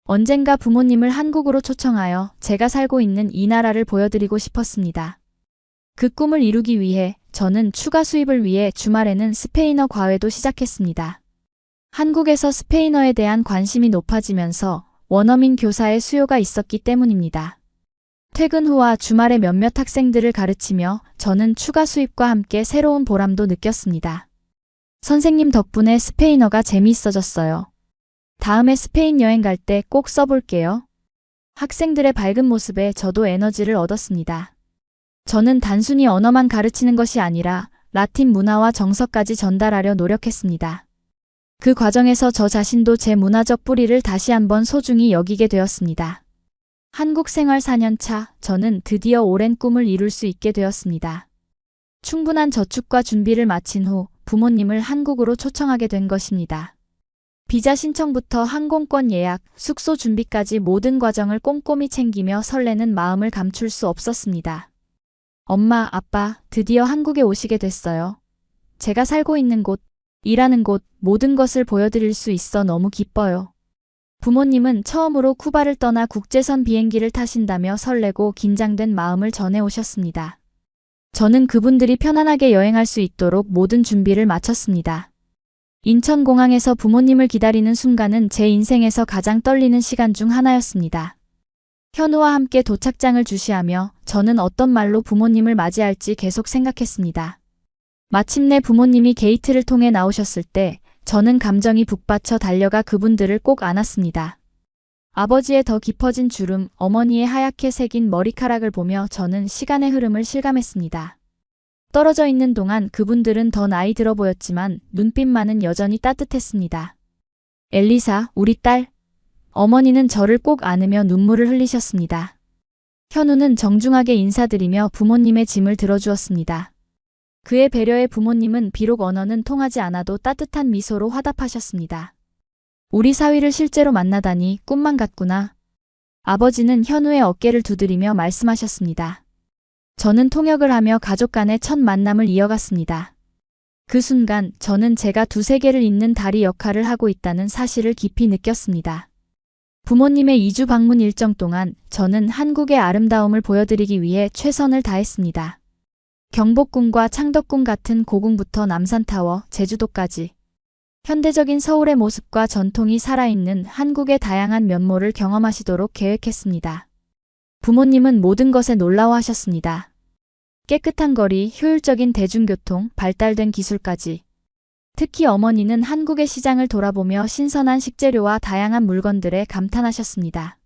언젠가 부모님을 한국으로 초청하여 제가 살고 있는 이 나라를 보여드리고 싶었습니다. 그 꿈을 이루기 위해 저는 추가 수입을 위해 주말에는 스페인어 과외도 시작했습니다. 한국에서 스페인어에 대한 관심이 높아지면서 원어민 교사의 수요가 있었기 때문입니다. 퇴근 후와 주말에 몇몇 학생들을 가르치며 저는 추가 수입과 함께 새로운 보람도 느꼈습니다. 선생님 덕분에 스페인어가 재미있어졌어요. 다음에 스페인 여행 갈 때 꼭 써볼게요. 학생들의 밝은 모습에 저도 에너지를 얻었습니다. 저는 단순히 언어만 가르치는 것이 아니라 라틴 문화와 정서까지 전달하려 노력했습니다. 그 과정에서 저 자신도 제 문화적 뿌리를 다시 한번 소중히 여기게 되었습니다. 한국 생활 4년 차, 저는 드디어 오랜 꿈을 이룰 수 있게 되었습니다. 충분한 저축과 준비를 마친 후 부모님을 한국으로 초청하게 된 것입니다. 비자 신청부터 항공권 예약, 숙소 준비까지 모든 과정을 꼼꼼히 챙기며 설레는 마음을 감출 수 없었습니다. 엄마, 아빠, 드디어 한국에 오시게 됐어요. 제가 살고 있는 곳, 일하는 곳, 모든 것을 보여드릴 수 있어 너무 기뻐요. 부모님은 처음으로 쿠바를 떠나 국제선 비행기를 타신다며 설레고 긴장된 마음을 전해오셨습니다. 저는 그분들이 편안하게 여행할 수 있도록 모든 준비를 마쳤습니다. 인천공항에서 부모님을 기다리는 순간은 제 인생에서 가장 떨리는 시간 중 하나였습니다. 현우와 함께 도착장을 주시하며 저는 어떤 말로 부모님을 맞이할지 계속 생각했습니다. 마침내 부모님이 게이트를 통해 나오셨을 때 저는 감정이 북받쳐 달려가 그분들을 꼭 안았습니다. 아버지의 더 깊어진 주름, 어머니의 하얗게 새긴 머리카락을 보며 저는 시간의 흐름을 실감했습니다. 떨어져 있는 동안 그분들은 더 나이 들어 보였지만 눈빛만은 여전히 따뜻했습니다. 엘리사, 우리 딸. 어머니는 저를 꼭 안으며 눈물을 흘리셨습니다. 현우는 정중하게 인사드리며 부모님의 짐을 들어주었습니다. 그의 배려에 부모님은 비록 언어는 통하지 않아도 따뜻한 미소로 화답하셨습니다. 우리 사위를 실제로 만나다니 꿈만 같구나. 아버지는 현우의 어깨를 두드리며 말씀하셨습니다. 저는 통역을 하며 가족 간의 첫 만남을 이어갔습니다. 그 순간 저는 제가 두세 개를 잇는 다리 역할을 하고 있다는 사실을 깊이 느꼈습니다. 부모님의 2주 방문 일정 동안 저는 한국의 아름다움을 보여드리기 위해 최선을 다했습니다. 경복궁과 창덕궁 같은 고궁부터 남산타워, 제주도까지 현대적인 서울의 모습과 전통이 살아있는 한국의 다양한 면모를 경험하시도록 계획했습니다. 부모님은 모든 것에 놀라워하셨습니다. 깨끗한 거리, 효율적인 대중교통, 발달된 기술까지. 특히 어머니는 한국의 시장을 돌아보며 신선한 식재료와 다양한 물건들에 감탄하셨습니다.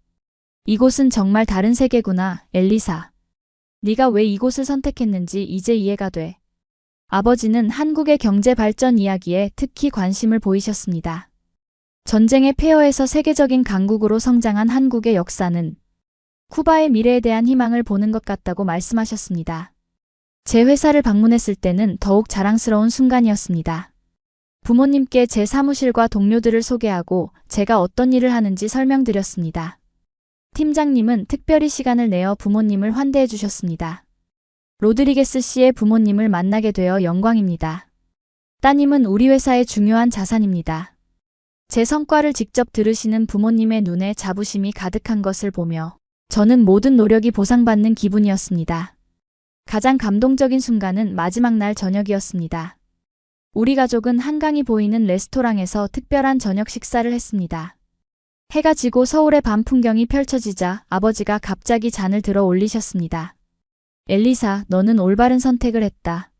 이곳은 정말 다른 세계구나, 엘리사. 네가 왜 이곳을 선택했는지 이제 이해가 돼. 아버지는 한국의 경제 발전 이야기에 특히 관심을 보이셨습니다. 전쟁의 폐허에서 세계적인 강국으로 성장한 한국의 역사는 쿠바의 미래에 대한 희망을 보는 것 같다고 말씀하셨습니다. 제 회사를 방문했을 때는 더욱 자랑스러운 순간이었습니다. 부모님께 제 사무실과 동료들을 소개하고 제가 어떤 일을 하는지 설명드렸습니다. 팀장님은 특별히 시간을 내어 부모님을 환대해 주셨습니다. 로드리게스 씨의 부모님을 만나게 되어 영광입니다. 따님은 우리 회사의 중요한 자산입니다. 제 성과를 직접 들으시는 부모님의 눈에 자부심이 가득한 것을 보며 저는 모든 노력이 보상받는 기분이었습니다. 가장 감동적인 순간은 마지막 날 저녁이었습니다. 우리 가족은 한강이 보이는 레스토랑에서 특별한 저녁 식사를 했습니다. 해가 지고 서울의 밤 풍경이 펼쳐지자 아버지가 갑자기 잔을 들어 올리셨습니다. 엘리사, 너는 올바른 선택을 했다.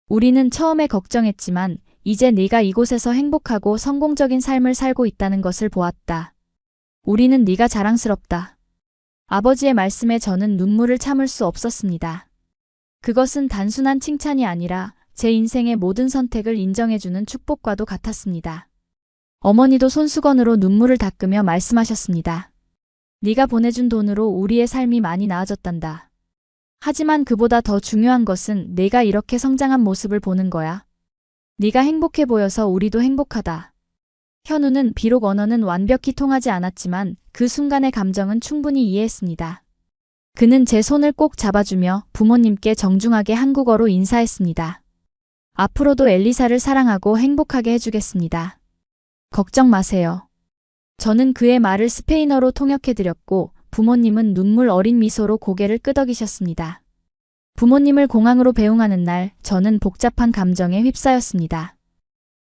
우리는 처음에 걱정했지만 이제 네가 이곳에서 행복하고 성공적인 삶을 살고 있다는 것을 보았다. 우리는 네가 자랑스럽다. 아버지의 말씀에 저는 눈물을 참을 수 없었습니다. 그것은 단순한 칭찬이 아니라 제 인생의 모든 선택을 인정해주는 축복과도 같았습니다. 어머니도 손수건으로 눈물을 닦으며 말씀하셨습니다. 네가 보내준 돈으로 우리의 삶이 많이 나아졌단다. 하지만 그보다 더 중요한 것은 내가 이렇게 성장한 모습을 보는 거야. 네가 행복해 보여서 우리도 행복하다. 현우는 비록 언어는 완벽히 통하지 않았지만 그 순간의 감정은 충분히 이해했습니다. 그는 제 손을 꼭 잡아주며 부모님께 정중하게 한국어로 인사했습니다. 앞으로도 엘리사를 사랑하고 행복하게 해주겠습니다. 걱정 마세요. 저는 그의 말을 스페인어로 통역해드렸고 부모님은 눈물 어린 미소로 고개를 끄덕이셨습니다. 부모님을 공항으로 배웅하는 날 저는 복잡한 감정에 휩싸였습니다.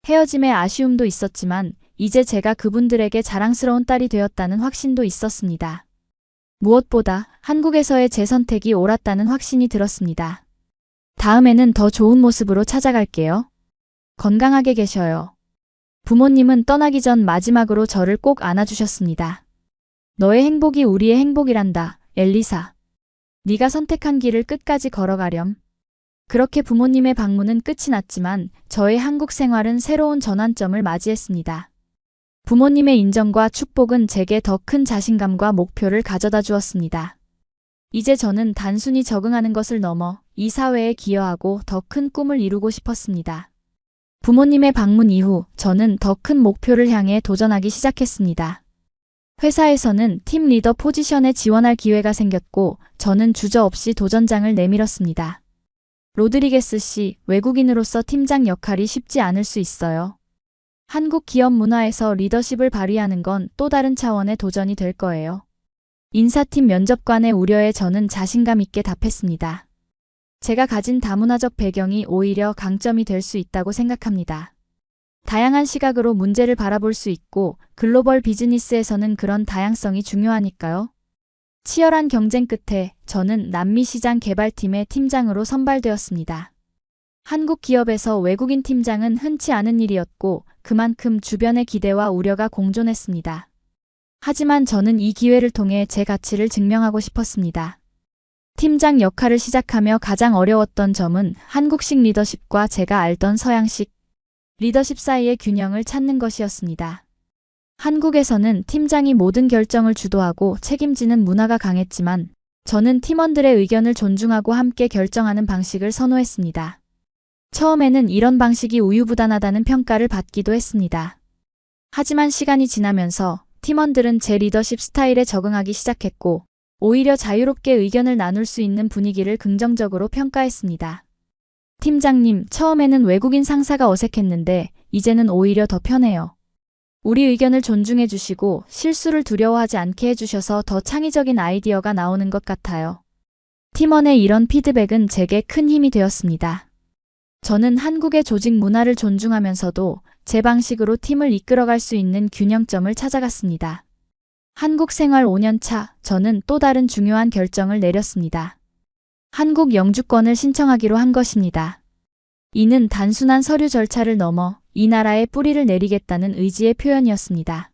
헤어짐의 아쉬움도 있었지만 이제 제가 그분들에게 자랑스러운 딸이 되었다는 확신도 있었습니다. 무엇보다 한국에서의 제 선택이 옳았다는 확신이 들었습니다. 다음에는 더 좋은 모습으로 찾아갈게요. 건강하게 계셔요. 부모님은 떠나기 전 마지막으로 저를 꼭 안아주셨습니다. 너의 행복이 우리의 행복이란다, 엘리사. 네가 선택한 길을 끝까지 걸어가렴. 그렇게 부모님의 방문은 끝이 났지만 저의 한국 생활은 새로운 전환점을 맞이했습니다. 부모님의 인정과 축복은 제게 더 큰 자신감과 목표를 가져다 주었습니다. 이제 저는 단순히 적응하는 것을 넘어 이 사회에 기여하고 더 큰 꿈을 이루고 싶었습니다. 부모님의 방문 이후 저는 더 큰 목표를 향해 도전하기 시작했습니다. 회사에서는 팀 리더 포지션에 지원할 기회가 생겼고 저는 주저없이 도전장을 내밀었습니다. 로드리게스 씨, 외국인으로서 팀장 역할이 쉽지 않을 수 있어요. 한국 기업 문화에서 리더십을 발휘하는 건 또 다른 차원의 도전이 될 거예요. 인사팀 면접관의 우려에 저는 자신감 있게 답했습니다. 제가 가진 다문화적 배경이 오히려 강점이 될 수 있다고 생각합니다. 다양한 시각으로 문제를 바라볼 수 있고 글로벌 비즈니스에서는 그런 다양성이 중요하니까요. 치열한 경쟁 끝에 저는 남미시장 개발팀의 팀장으로 선발되었습니다. 한국 기업에서 외국인 팀장은 흔치 않은 일이었고 그만큼 주변의 기대와 우려가 공존했습니다. 하지만 저는 이 기회를 통해 제 가치를 증명하고 싶었습니다. 팀장 역할을 시작하며 가장 어려웠던 점은 한국식 리더십과 제가 알던 서양식 리더십 사이의 균형을 찾는 것이었습니다. 한국에서는 팀장이 모든 결정을 주도하고 책임지는 문화가 강했지만 저는 팀원들의 의견을 존중하고 함께 결정하는 방식을 선호했습니다. 처음에는 이런 방식이 우유부단하다는 평가를 받기도 했습니다. 하지만 시간이 지나면서 팀원들은 제 리더십 스타일에 적응하기 시작했고 오히려 자유롭게 의견을 나눌 수 있는 분위기를 긍정적으로 평가했습니다. 팀장님, 처음에는 외국인 상사가 어색했는데 이제는 오히려 더 편해요. 우리 의견을 존중해 주시고 실수를 두려워하지 않게 해주셔서 더 창의적인 아이디어가 나오는 것 같아요. 팀원의 이런 피드백은 제게 큰 힘이 되었습니다. 저는 한국의 조직 문화를 존중하면서도 제 방식으로 팀을 이끌어갈 수 있는 균형점을 찾아갔습니다. 한국 생활 5년 차, 저는 또 다른 중요한 결정을 내렸습니다. 한국 영주권을 신청하기로 한 것입니다. 이는 단순한 서류 절차를 넘어 이 나라에 뿌리를 내리겠다는 의지의 표현이었습니다.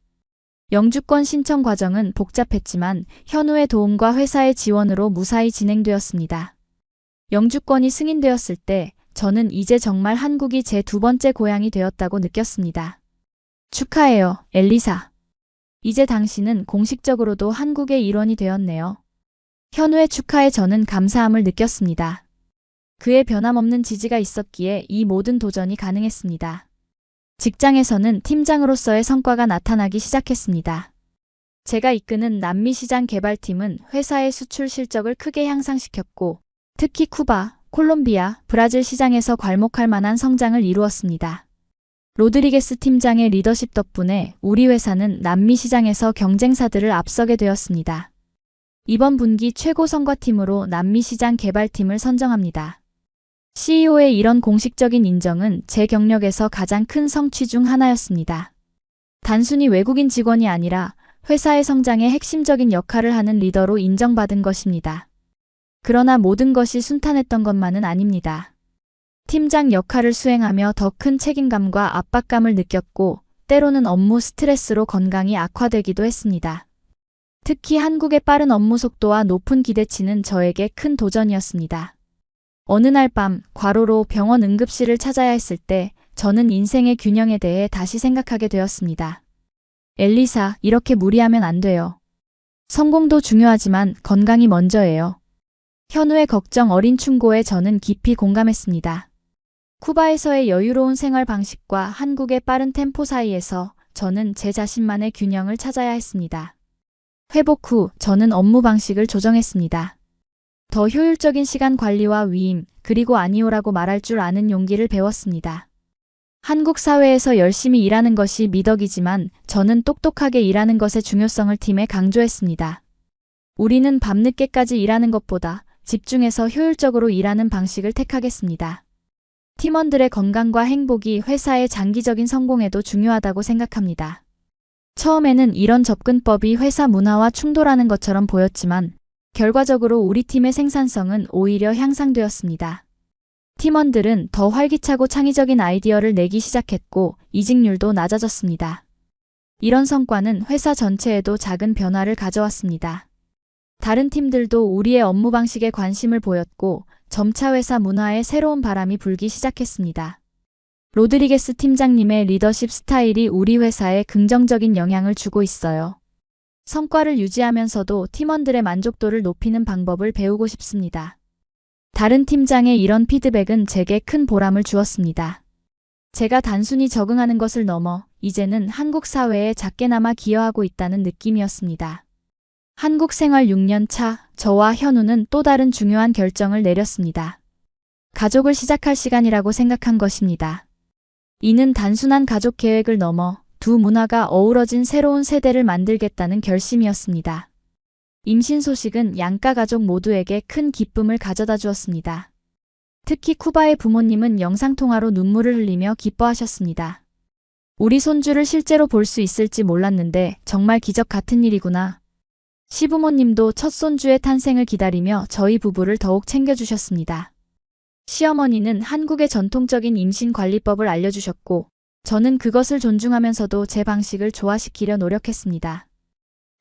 영주권 신청 과정은 복잡했지만 현우의 도움과 회사의 지원으로 무사히 진행되었습니다. 영주권이 승인되었을 때 저는 이제 정말 한국이 제 두 번째 고향이 되었다고 느꼈습니다. 축하해요, 엘리사. 이제 당신은 공식적으로도 한국의 일원이 되었네요. 현우의 축하에 저는 감사함을 느꼈습니다. 그의 변함없는 지지가 있었기에 이 모든 도전이 가능했습니다. 직장에서는 팀장으로서의 성과가 나타나기 시작했습니다. 제가 이끄는 남미시장 개발팀은 회사의 수출 실적을 크게 향상시켰고 특히 쿠바, 콜롬비아, 브라질 시장에서 괄목할 만한 성장을 이루었습니다. 로드리게스 팀장의 리더십 덕분에 우리 회사는 남미 시장에서 경쟁사들을 앞서게 되었습니다. 이번 분기 최고 성과팀으로 남미 시장 개발팀을 선정합니다. CEO의 이런 공식적인 인정은 제 경력에서 가장 큰 성취 중 하나였습니다. 단순히 외국인 직원이 아니라 회사의 성장에 핵심적인 역할을 하는 리더로 인정받은 것입니다. 그러나 모든 것이 순탄했던 것만은 아닙니다. 팀장 역할을 수행하며 더 큰 책임감과 압박감을 느꼈고 때로는 업무 스트레스로 건강이 악화되기도 했습니다. 특히 한국의 빠른 업무 속도와 높은 기대치는 저에게 큰 도전이었습니다. 어느 날 밤 과로로 병원 응급실을 찾아야 했을 때 저는 인생의 균형에 대해 다시 생각하게 되었습니다. 엘리사, 이렇게 무리하면 안 돼요. 성공도 중요하지만 건강이 먼저예요. 현우의 걱정 어린 충고에 저는 깊이 공감했습니다. 쿠바에서의 여유로운 생활 방식과 한국의 빠른 템포 사이에서 저는 제 자신만의 균형을 찾아야 했습니다. 회복 후 저는 업무 방식을 조정했습니다. 더 효율적인 시간 관리와 위임, 그리고 아니오라고 말할 줄 아는 용기를 배웠습니다. 한국 사회에서 열심히 일하는 것이 미덕이지만 저는 똑똑하게 일하는 것의 중요성을 팀에 강조했습니다. 우리는 밤늦게까지 일하는 것보다 집중해서 효율적으로 일하는 방식을 택하겠습니다. 팀원들의 건강과 행복이 회사의 장기적인 성공에도 중요하다고 생각합니다. 처음에는 이런 접근법이 회사 문화와 충돌하는 것처럼 보였지만 결과적으로 우리 팀의 생산성은 오히려 향상되었습니다. 팀원들은 더 활기차고 창의적인 아이디어를 내기 시작했고 이직률도 낮아졌습니다. 이런 성과는 회사 전체에도 작은 변화를 가져왔습니다. 다른 팀들도 우리의 업무 방식에 관심을 보였고 점차 회사 문화에 새로운 바람이 불기 시작했습니다. 로드리게스 팀장님의 리더십 스타일이 우리 회사에 긍정적인 영향을 주고 있어요. 성과를 유지하면서도 팀원들의 만족도를 높이는 방법을 배우고 싶습니다. 다른 팀장의 이런 피드백은 제게 큰 보람을 주었습니다. 제가 단순히 적응하는 것을 넘어 이제는 한국 사회에 작게나마 기여하고 있다는 느낌이었습니다. 한국 생활 6년 차, 저와 현우는 또 다른 중요한 결정을 내렸습니다. 가족을 시작할 시간이라고 생각한 것입니다. 이는 단순한 가족 계획을 넘어 두 문화가 어우러진 새로운 세대를 만들겠다는 결심이었습니다. 임신 소식은 양가 가족 모두에게 큰 기쁨을 가져다 주었습니다. 특히 쿠바의 부모님은 영상통화로 눈물을 흘리며 기뻐하셨습니다. 우리 손주를 실제로 볼 수 있을지 몰랐는데 정말 기적 같은 일이구나. 시부모님도 첫 손주의 탄생을 기다리며 저희 부부를 더욱 챙겨주셨습니다. 시어머니는 한국의 전통적인 임신관리법을 알려주셨고, 저는 그것을 존중하면서도 제 방식을 조화시키려 노력했습니다.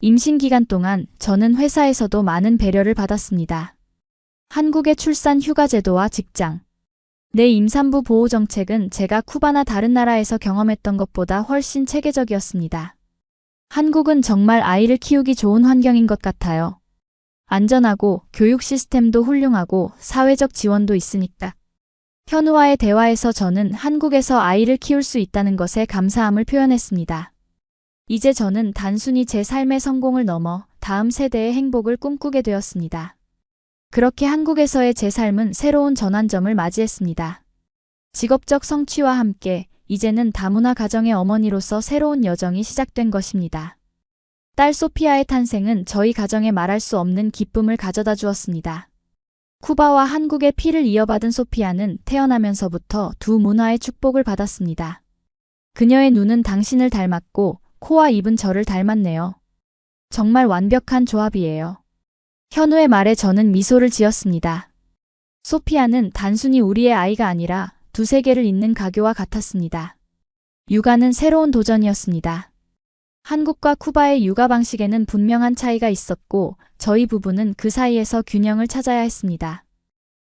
임신 기간 동안 저는 회사에서도 많은 배려를 받았습니다. 한국의 출산 휴가 제도와 직장, 내 임산부 보호 정책은 제가 쿠바나 다른 나라에서 경험했던 것보다 훨씬 체계적이었습니다. 한국은 정말 아이를 키우기 좋은 환경인 것 같아요. 안전하고 교육 시스템도 훌륭하고 사회적 지원도 있으니까. 현우와의 대화에서 저는 한국에서 아이를 키울 수 있다는 것에 감사함을 표현했습니다. 이제 저는 단순히 제 삶의 성공을 넘어 다음 세대의 행복을 꿈꾸게 되었습니다. 그렇게 한국에서의 제 삶은 새로운 전환점을 맞이했습니다. 직업적 성취와 함께 이제는 다문화 가정의 어머니로서 새로운 여정이 시작된 것입니다. 딸 소피아의 탄생은 저희 가정에 말할 수 없는 기쁨을 가져다 주었습니다. 쿠바와 한국의 피를 이어받은 소피아는 태어나면서부터 두 문화의 축복을 받았습니다. 그녀의 눈은 당신을 닮았고 코와 입은 저를 닮았네요. 정말 완벽한 조합이에요. 현우의 말에 저는 미소를 지었습니다. 소피아는 단순히 우리의 아이가 아니라 두 세계를 잇는 가교와 같았습니다. 육아는 새로운 도전이었습니다. 한국과 쿠바의 육아 방식에는 분명한 차이가 있었고 저희 부부는 그 사이에서 균형을 찾아야 했습니다.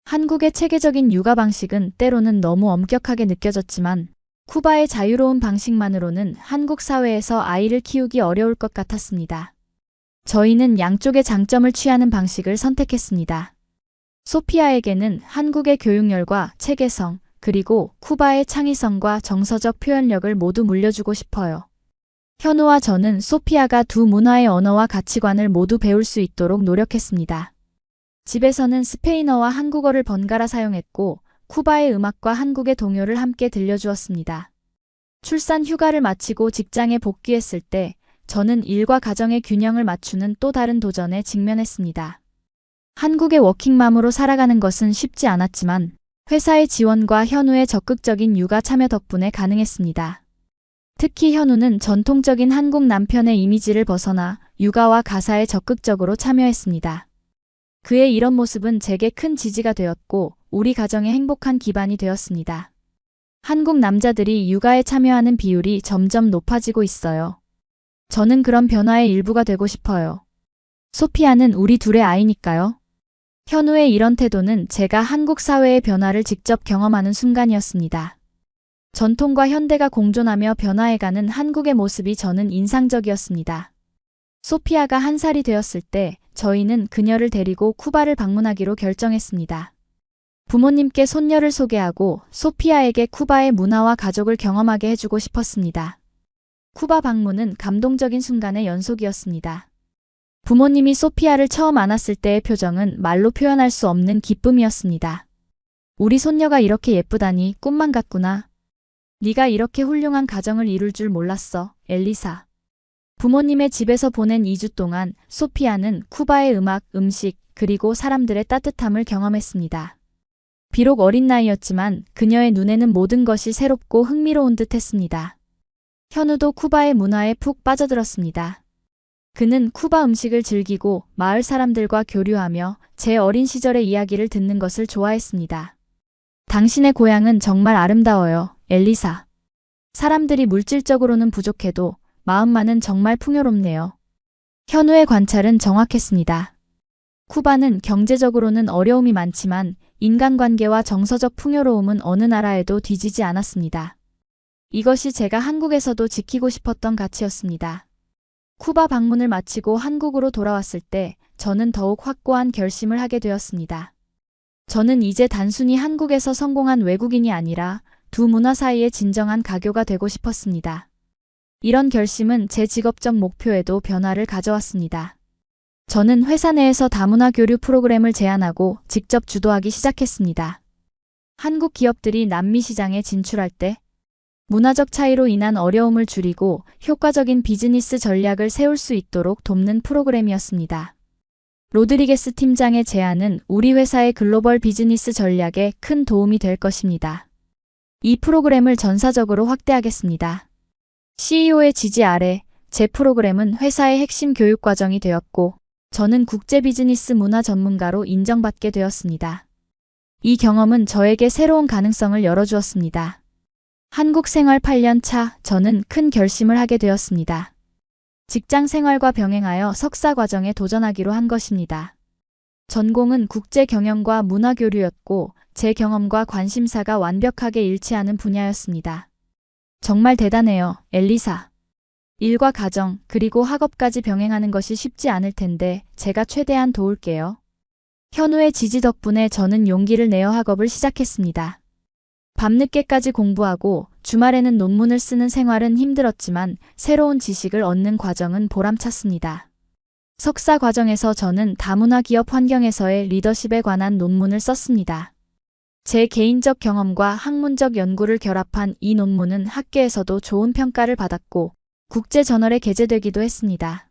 한국의 체계적인 육아 방식은 때로는 너무 엄격하게 느껴졌지만 쿠바의 자유로운 방식만으로는 한국 사회에서 아이를 키우기 어려울 것 같았습니다. 저희는 양쪽의 장점을 취하는 방식을 선택했습니다. 소피아에게는 한국의 교육열과 체계성, 그리고 쿠바의 창의성과 정서적 표현력을 모두 물려주고 싶어요. 현우와 저는 소피아가 두 문화의 언어와 가치관을 모두 배울 수 있도록 노력했습니다. 집에서는 스페인어와 한국어를 번갈아 사용했고 쿠바의 음악과 한국의 동요를 함께 들려주었습니다. 출산 휴가를 마치고 직장에 복귀했을 때 저는 일과 가정의 균형을 맞추는 또 다른 도전에 직면했습니다. 한국의 워킹맘으로 살아가는 것은 쉽지 않았지만 회사의 지원과 현우의 적극적인 육아 참여 덕분에 가능했습니다. 특히 현우는 전통적인 한국 남편의 이미지를 벗어나 육아와 가사에 적극적으로 참여했습니다. 그의 이런 모습은 제게 큰 지지가 되었고 우리 가정의 행복한 기반이 되었습니다. 한국 남자들이 육아에 참여하는 비율이 점점 높아지고 있어요. 저는 그런 변화의 일부가 되고 싶어요. 소피아는 우리 둘의 아이니까요. 현우의 이런 태도는 제가 한국 사회의 변화를 직접 경험하는 순간이었습니다. 전통과 현대가 공존하며 변화해가는 한국의 모습이 저는 인상적이었습니다. 소피아가 1살이 되었을 때 저희는 그녀를 데리고 쿠바를 방문하기로 결정했습니다. 부모님께 손녀를 소개하고 소피아에게 쿠바의 문화와 가족을 경험하게 해주고 싶었습니다. 쿠바 방문은 감동적인 순간의 연속이었습니다. 부모님이 소피아를 처음 안았을 때의 표정은 말로 표현할 수 없는 기쁨이었습니다. 우리 손녀가 이렇게 예쁘다니 꿈만 같구나. 네가 이렇게 훌륭한 가정을 이룰 줄 몰랐어, 엘리사. 부모님의 집에서 보낸 2주 동안 소피아는 쿠바의 음악, 음식, 그리고 사람들의 따뜻함을 경험했습니다. 비록 어린 나이였지만 그녀의 눈에는 모든 것이 새롭고 흥미로운 듯 했습니다. 현우도 쿠바의 문화에 푹 빠져들었습니다. 그는 쿠바 음식을 즐기고 마을 사람들과 교류하며 제 어린 시절의 이야기를 듣는 것을 좋아했습니다. 당신의 고향은 정말 아름다워요, 엘리사. 사람들이 물질적으로는 부족해도 마음만은 정말 풍요롭네요. 현우의 관찰은 정확했습니다. 쿠바는 경제적으로는 어려움이 많지만 인간관계와 정서적 풍요로움은 어느 나라에도 뒤지지 않았습니다. 이것이 제가 한국에서도 지키고 싶었던 가치였습니다. 쿠바 방문을 마치고 한국으로 돌아왔을 때 저는 더욱 확고한 결심을 하게 되었습니다. 저는 이제 단순히 한국에서 성공한 외국인이 아니라 두 문화 사이의 진정한 가교가 되고 싶었습니다. 이런 결심은 제 직업적 목표에도 변화를 가져왔습니다. 저는 회사 내에서 다문화 교류 프로그램을 제안하고 직접 주도하기 시작했습니다. 한국 기업들이 남미 시장에 진출할 때 문화적 차이로 인한 어려움을 줄이고 효과적인 비즈니스 전략을 세울 수 있도록 돕는 프로그램이었습니다. 로드리게스 팀장의 제안은 우리 회사의 글로벌 비즈니스 전략에 큰 도움이 될 것입니다. 이 프로그램을 전사적으로 확대하겠습니다. CEO의 지지 아래 제 프로그램은 회사의 핵심 교육 과정이 되었고 저는 국제 비즈니스 문화 전문가로 인정받게 되었습니다. 이 경험은 저에게 새로운 가능성을 열어주었습니다. 한국 생활 8년 차, 저는 큰 결심을 하게 되었습니다. 직장 생활과 병행하여 석사 과정에 도전하기로 한 것입니다. 전공은 국제 경영과 문화 교류였고 제 경험과 관심사가 완벽하게 일치하는 분야였습니다. 정말 대단해요, 엘리사. 일과 가정, 그리고 학업까지 병행하는 것이 쉽지 않을 텐데 제가 최대한 도울게요. 현우의 지지 덕분에 저는 용기를 내어 학업을 시작했습니다. 밤늦게까지 공부하고 주말에는 논문을 쓰는 생활은 힘들었지만 새로운 지식을 얻는 과정은 보람찼습니다. 석사 과정에서 저는 다문화 기업 환경에서의 리더십에 관한 논문을 썼습니다. 제 개인적 경험과 학문적 연구를 결합한 이 논문은 학계에서도 좋은 평가를 받았고 국제 저널에 게재되기도 했습니다.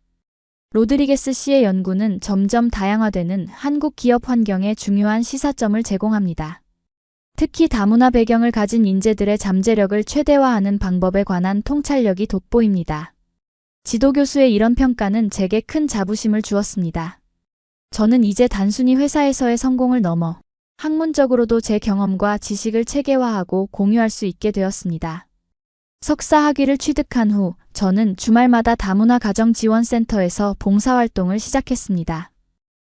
로드리게스 씨의 연구는 점점 다양화되는 한국 기업 환경에 중요한 시사점을 제공합니다. 특히 다문화 배경을 가진 인재들의 잠재력을 최대화하는 방법에 관한 통찰력이 돋보입니다. 지도교수의 이런 평가는 제게 큰 자부심을 주었습니다. 저는 이제 단순히 회사에서의 성공을 넘어 학문적으로도 제 경험과 지식을 체계화하고 공유할 수 있게 되었습니다. 석사 학위를 취득한 후 저는 주말마다 다문화 가정지원센터에서 봉사활동을 시작했습니다.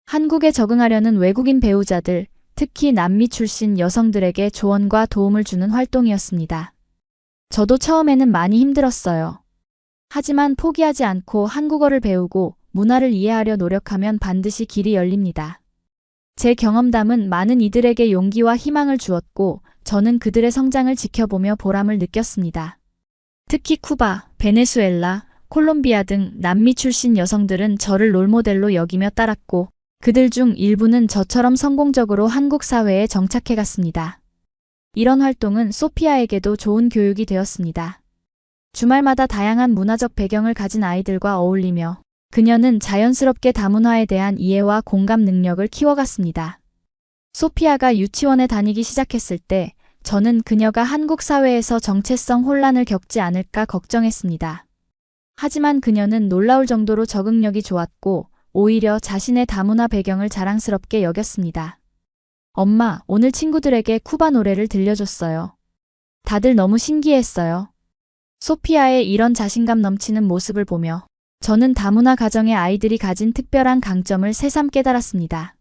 한국에 적응하려는 외국인 배우자들, 특히 남미 출신 여성들에게 조언과 도움을 주는 활동이었습니다. 저도 처음에는 많이 힘들었어요. 하지만 포기하지 않고 한국어를 배우고 문화를 이해하려 노력하면 반드시 길이 열립니다. 제 경험담은 많은 이들에게 용기와 희망을 주었고 저는 그들의 성장을 지켜보며 보람을 느꼈습니다. 특히 쿠바, 베네수엘라, 콜롬비아 등 남미 출신 여성들은 저를 롤모델로 여기며 따랐고 그들 중 일부는 저처럼 성공적으로 한국 사회에 정착해 갔습니다. 이런 활동은 소피아에게도 좋은 교육이 되었습니다. 주말마다 다양한 문화적 배경을 가진 아이들과 어울리며 그녀는 자연스럽게 다문화에 대한 이해와 공감 능력을 키워갔습니다. 소피아가 유치원에 다니기 시작했을 때 저는 그녀가 한국 사회에서 정체성 혼란을 겪지 않을까 걱정했습니다. 하지만 그녀는 놀라울 정도로 적응력이 좋았고 오히려 자신의 다문화 배경을 자랑스럽게 여겼습니다. 엄마, 오늘 친구들에게 쿠바 노래를 들려줬어요. 다들 너무 신기했어요. 소피아의 이런 자신감 넘치는 모습을 보며 저는 다문화 가정의 아이들이 가진 특별한 강점을 새삼 깨달았습니다.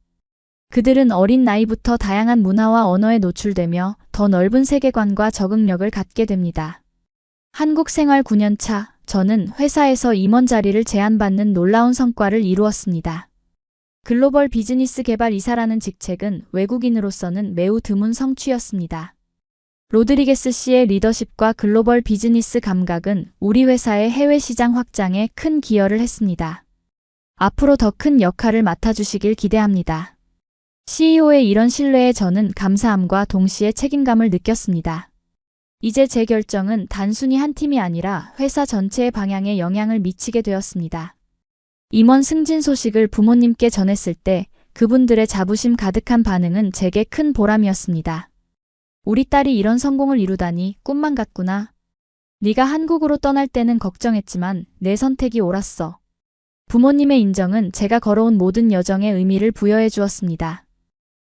그들은 어린 나이부터 다양한 문화와 언어에 노출되며 더 넓은 세계관과 적응력을 갖게 됩니다. 한국 생활 9년 차, 저는 회사에서 임원 자리를 제안받는 놀라운 성과를 이루었습니다. 글로벌 비즈니스 개발 이사라는 직책은 외국인으로서는 매우 드문 성취였습니다. 로드리게스 씨의 리더십과 글로벌 비즈니스 감각은 우리 회사의 해외 시장 확장에 큰 기여를 했습니다. 앞으로 더 큰 역할을 맡아주시길 기대합니다. CEO의 이런 신뢰에 저는 감사함과 동시에 책임감을 느꼈습니다. 이제 제 결정은 단순히 한 팀이 아니라 회사 전체의 방향에 영향을 미치게 되었습니다. 임원 승진 소식을 부모님께 전했을 때 그분들의 자부심 가득한 반응은 제게 큰 보람이었습니다. 우리 딸이 이런 성공을 이루다니 꿈만 같구나. 네가 한국으로 떠날 때는 걱정했지만 내 선택이 옳았어. 부모님의 인정은 제가 걸어온 모든 여정에 의미를 부여해 주었습니다.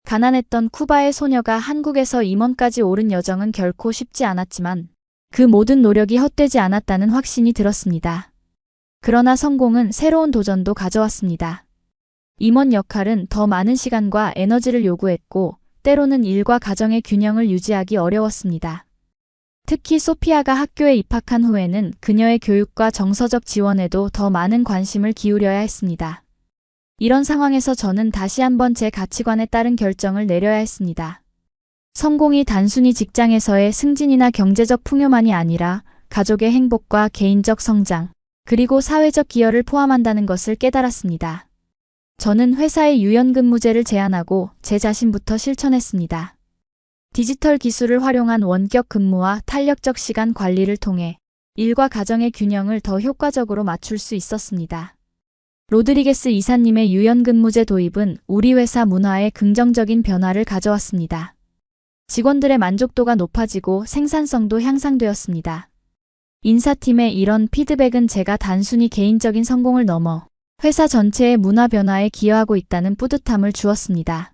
가난했던 쿠바의 소녀가 한국에서 임원까지 오른 여정은 결코 쉽지 않았지만 그 모든 노력이 헛되지 않았다는 확신이 들었습니다. 그러나 성공은 새로운 도전도 가져왔습니다. 임원 역할은 더 많은 시간과 에너지를 요구했고 때로는 일과 가정의 균형을 유지하기 어려웠습니다. 특히 소피아가 학교에 입학한 후에는 그녀의 교육과 정서적 지원에도 더 많은 관심을 기울여야 했습니다. 이런 상황에서 저는 다시 한번 제 가치관에 따른 결정을 내려야 했습니다. 성공이 단순히 직장에서의 승진이나 경제적 풍요만이 아니라 가족의 행복과 개인적 성장, 그리고 사회적 기여를 포함한다는 것을 깨달았습니다. 저는 회사의 유연근무제를 제안하고 제 자신부터 실천했습니다. 디지털 기술을 활용한 원격 근무와 탄력적 시간 관리를 통해 일과 가정의 균형을 더 효과적으로 맞출 수 있었습니다. 로드리게스 이사님의 유연근무제 도입은 우리 회사 문화에 긍정적인 변화를 가져왔습니다. 직원들의 만족도가 높아지고 생산성도 향상되었습니다. 인사팀의 이런 피드백은 제가 단순히 개인적인 성공을 넘어 회사 전체의 문화 변화에 기여하고 있다는 뿌듯함을 주었습니다.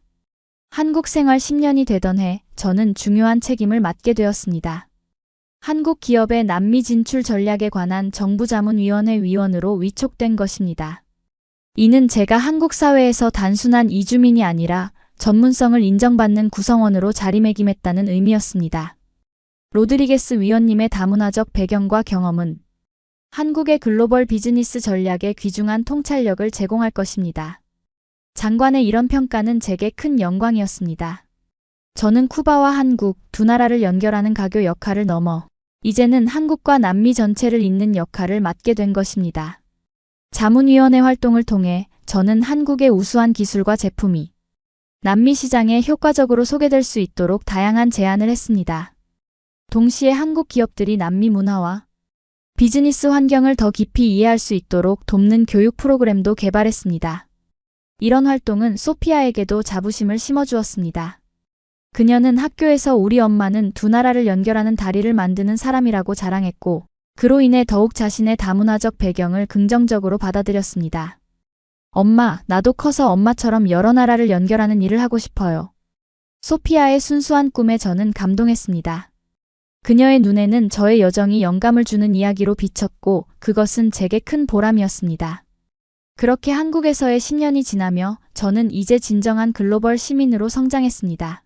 한국 생활 10년이 되던 해 저는 중요한 책임을 맡게 되었습니다. 한국 기업의 남미 진출 전략에 관한 정부자문위원회 위원으로 위촉된 것입니다. 이는 제가 한국 사회에서 단순한 이주민이 아니라 전문성을 인정받는 구성원으로 자리매김했다는 의미였습니다. 로드리게스 위원님의 다문화적 배경과 경험은 한국의 글로벌 비즈니스 전략에 귀중한 통찰력을 제공할 것입니다. 장관의 이런 평가는 제게 큰 영광이었습니다. 저는 쿠바와 한국 두 나라를 연결하는 가교 역할을 넘어 이제는 한국과 남미 전체를 잇는 역할을 맡게 된 것입니다. 자문위원회 활동을 통해 저는 한국의 우수한 기술과 제품이 남미 시장에 효과적으로 소개될 수 있도록 다양한 제안을 했습니다. 동시에 한국 기업들이 남미 문화와 비즈니스 환경을 더 깊이 이해할 수 있도록 돕는 교육 프로그램도 개발했습니다. 이런 활동은 소피아에게도 자부심을 심어주었습니다. 그녀는 학교에서 우리 엄마는 두 나라를 연결하는 다리를 만드는 사람이라고 자랑했고, 그로 인해 더욱 자신의 다문화적 배경을 긍정적으로 받아들였습니다. 엄마, 나도 커서 엄마처럼 여러 나라를 연결하는 일을 하고 싶어요. 소피아의 순수한 꿈에 저는 감동했습니다. 그녀의 눈에는 저의 여정이 영감을 주는 이야기로 비쳤고 그것은 제게 큰 보람이었습니다. 그렇게 한국에서의 10년이 지나며 저는 이제 진정한 글로벌 시민으로 성장했습니다.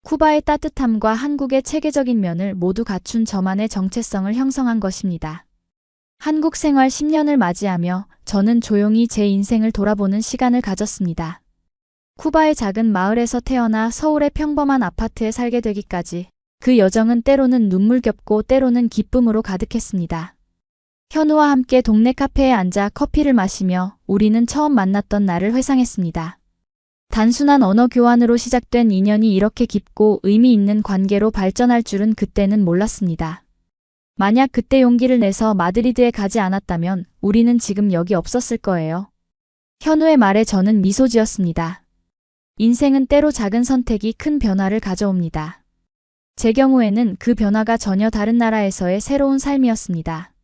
쿠바의 따뜻함과 한국의 체계적인 면을 모두 갖춘 저만의 정체성을 형성한 것입니다. 한국 생활 10년을 맞이하며 저는 조용히 제 인생을 돌아보는 시간을 가졌습니다. 쿠바의 작은 마을에서 태어나 서울의 평범한 아파트에 살게 되기까지 그 여정은 때로는 눈물겹고 때로는 기쁨으로 가득했습니다. 현우와 함께 동네 카페에 앉아 커피를 마시며 우리는 처음 만났던 날을 회상했습니다. 단순한 언어 교환으로 시작된 인연이 이렇게 깊고 의미 있는 관계로 발전할 줄은 그때는 몰랐습니다. 만약 그때 용기를 내서 마드리드에 가지 않았다면 우리는 지금 여기 없었을 거예요. 현우의 말에 저는 미소 지었습니다. 인생은 때로 작은 선택이 큰 변화를 가져옵니다. 제 경우에는 그 변화가 전혀 다른 나라에서의 새로운 삶이었습니다.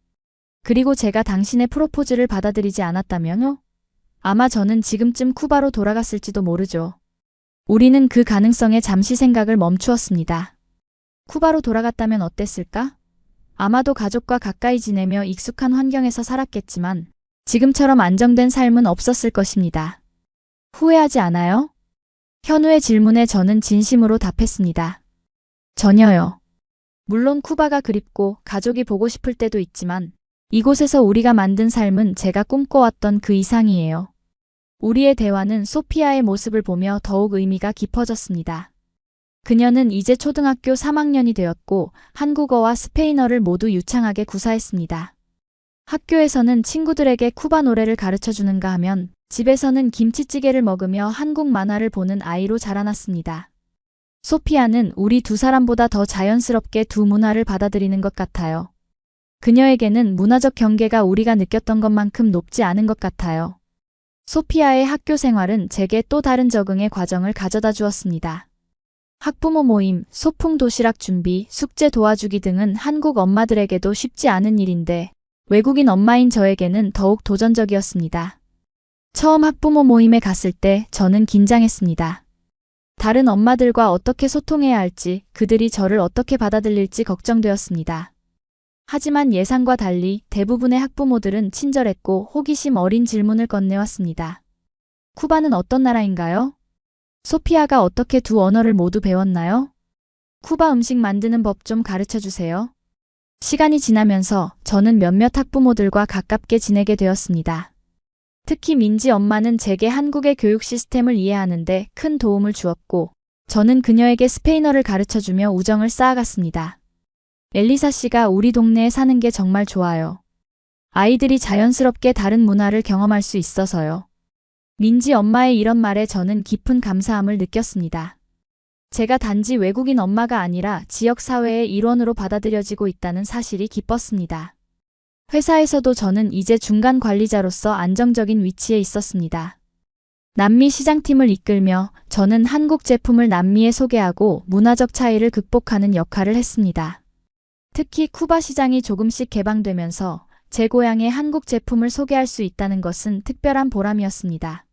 그리고 제가 당신의 프로포즈를 받아들이지 않았다면요? 아마 저는 지금쯤 쿠바로 돌아갔을지도 모르죠. 우리는 그 가능성에 잠시 생각을 멈추었습니다. 쿠바로 돌아갔다면 어땠을까? 아마도 가족과 가까이 지내며 익숙한 환경에서 살았겠지만 지금처럼 안정된 삶은 없었을 것입니다. 후회하지 않아요? 현우의 질문에 저는 진심으로 답했습니다. 전혀요. 물론 쿠바가 그립고 가족이 보고 싶을 때도 있지만 이곳에서 우리가 만든 삶은 제가 꿈꿔왔던 그 이상이에요. 우리의 대화는 소피아의 모습을 보며 더욱 의미가 깊어졌습니다. 그녀는 이제 초등학교 3학년이 되었고 한국어와 스페인어를 모두 유창하게 구사했습니다. 학교에서는 친구들에게 쿠바 노래를 가르쳐주는가 하면 집에서는 김치찌개를 먹으며 한국 만화를 보는 아이로 자라났습니다. 소피아는 우리 두 사람보다 더 자연스럽게 두 문화를 받아들이는 것 같아요. 그녀에게는 문화적 경계가 우리가 느꼈던 것만큼 높지 않은 것 같아요. 소피아의 학교 생활은 제게 또 다른 적응의 과정을 가져다 주었습니다. 학부모 모임, 소풍 도시락 준비, 숙제 도와주기 등은 한국 엄마들에게도 쉽지 않은 일인데 외국인 엄마인 저에게는 더욱 도전적이었습니다. 처음 학부모 모임에 갔을 때 저는 긴장했습니다. 다른 엄마들과 어떻게 소통해야 할지, 그들이 저를 어떻게 받아들일지 걱정되었습니다. 하지만 예상과 달리 대부분의 학부모들은 친절했고 호기심 어린 질문을 건네왔습니다. 쿠바는 어떤 나라인가요? 소피아가 어떻게 두 언어를 모두 배웠나요? 쿠바 음식 만드는 법 좀 가르쳐 주세요. 시간이 지나면서 저는 몇몇 학부모들과 가깝게 지내게 되었습니다. 특히 민지 엄마는 제게 한국의 교육 시스템을 이해하는데 큰 도움을 주었고 저는 그녀에게 스페인어를 가르쳐주며 우정을 쌓아갔습니다. 엘리사 씨가 우리 동네에 사는 게 정말 좋아요. 아이들이 자연스럽게 다른 문화를 경험할 수 있어서요. 민지 엄마의 이런 말에 저는 깊은 감사함을 느꼈습니다. 제가 단지 외국인 엄마가 아니라 지역사회의 일원으로 받아들여지고 있다는 사실이 기뻤습니다. 회사에서도 저는 이제 중간 관리자로서 안정적인 위치에 있었습니다. 남미 시장팀을 이끌며 저는 한국 제품을 남미에 소개하고 문화적 차이를 극복하는 역할을 했습니다. 특히 쿠바 시장이 조금씩 개방되면서 제 고향에 한국 제품을 소개할 수 있다는 것은 특별한 보람이었습니다.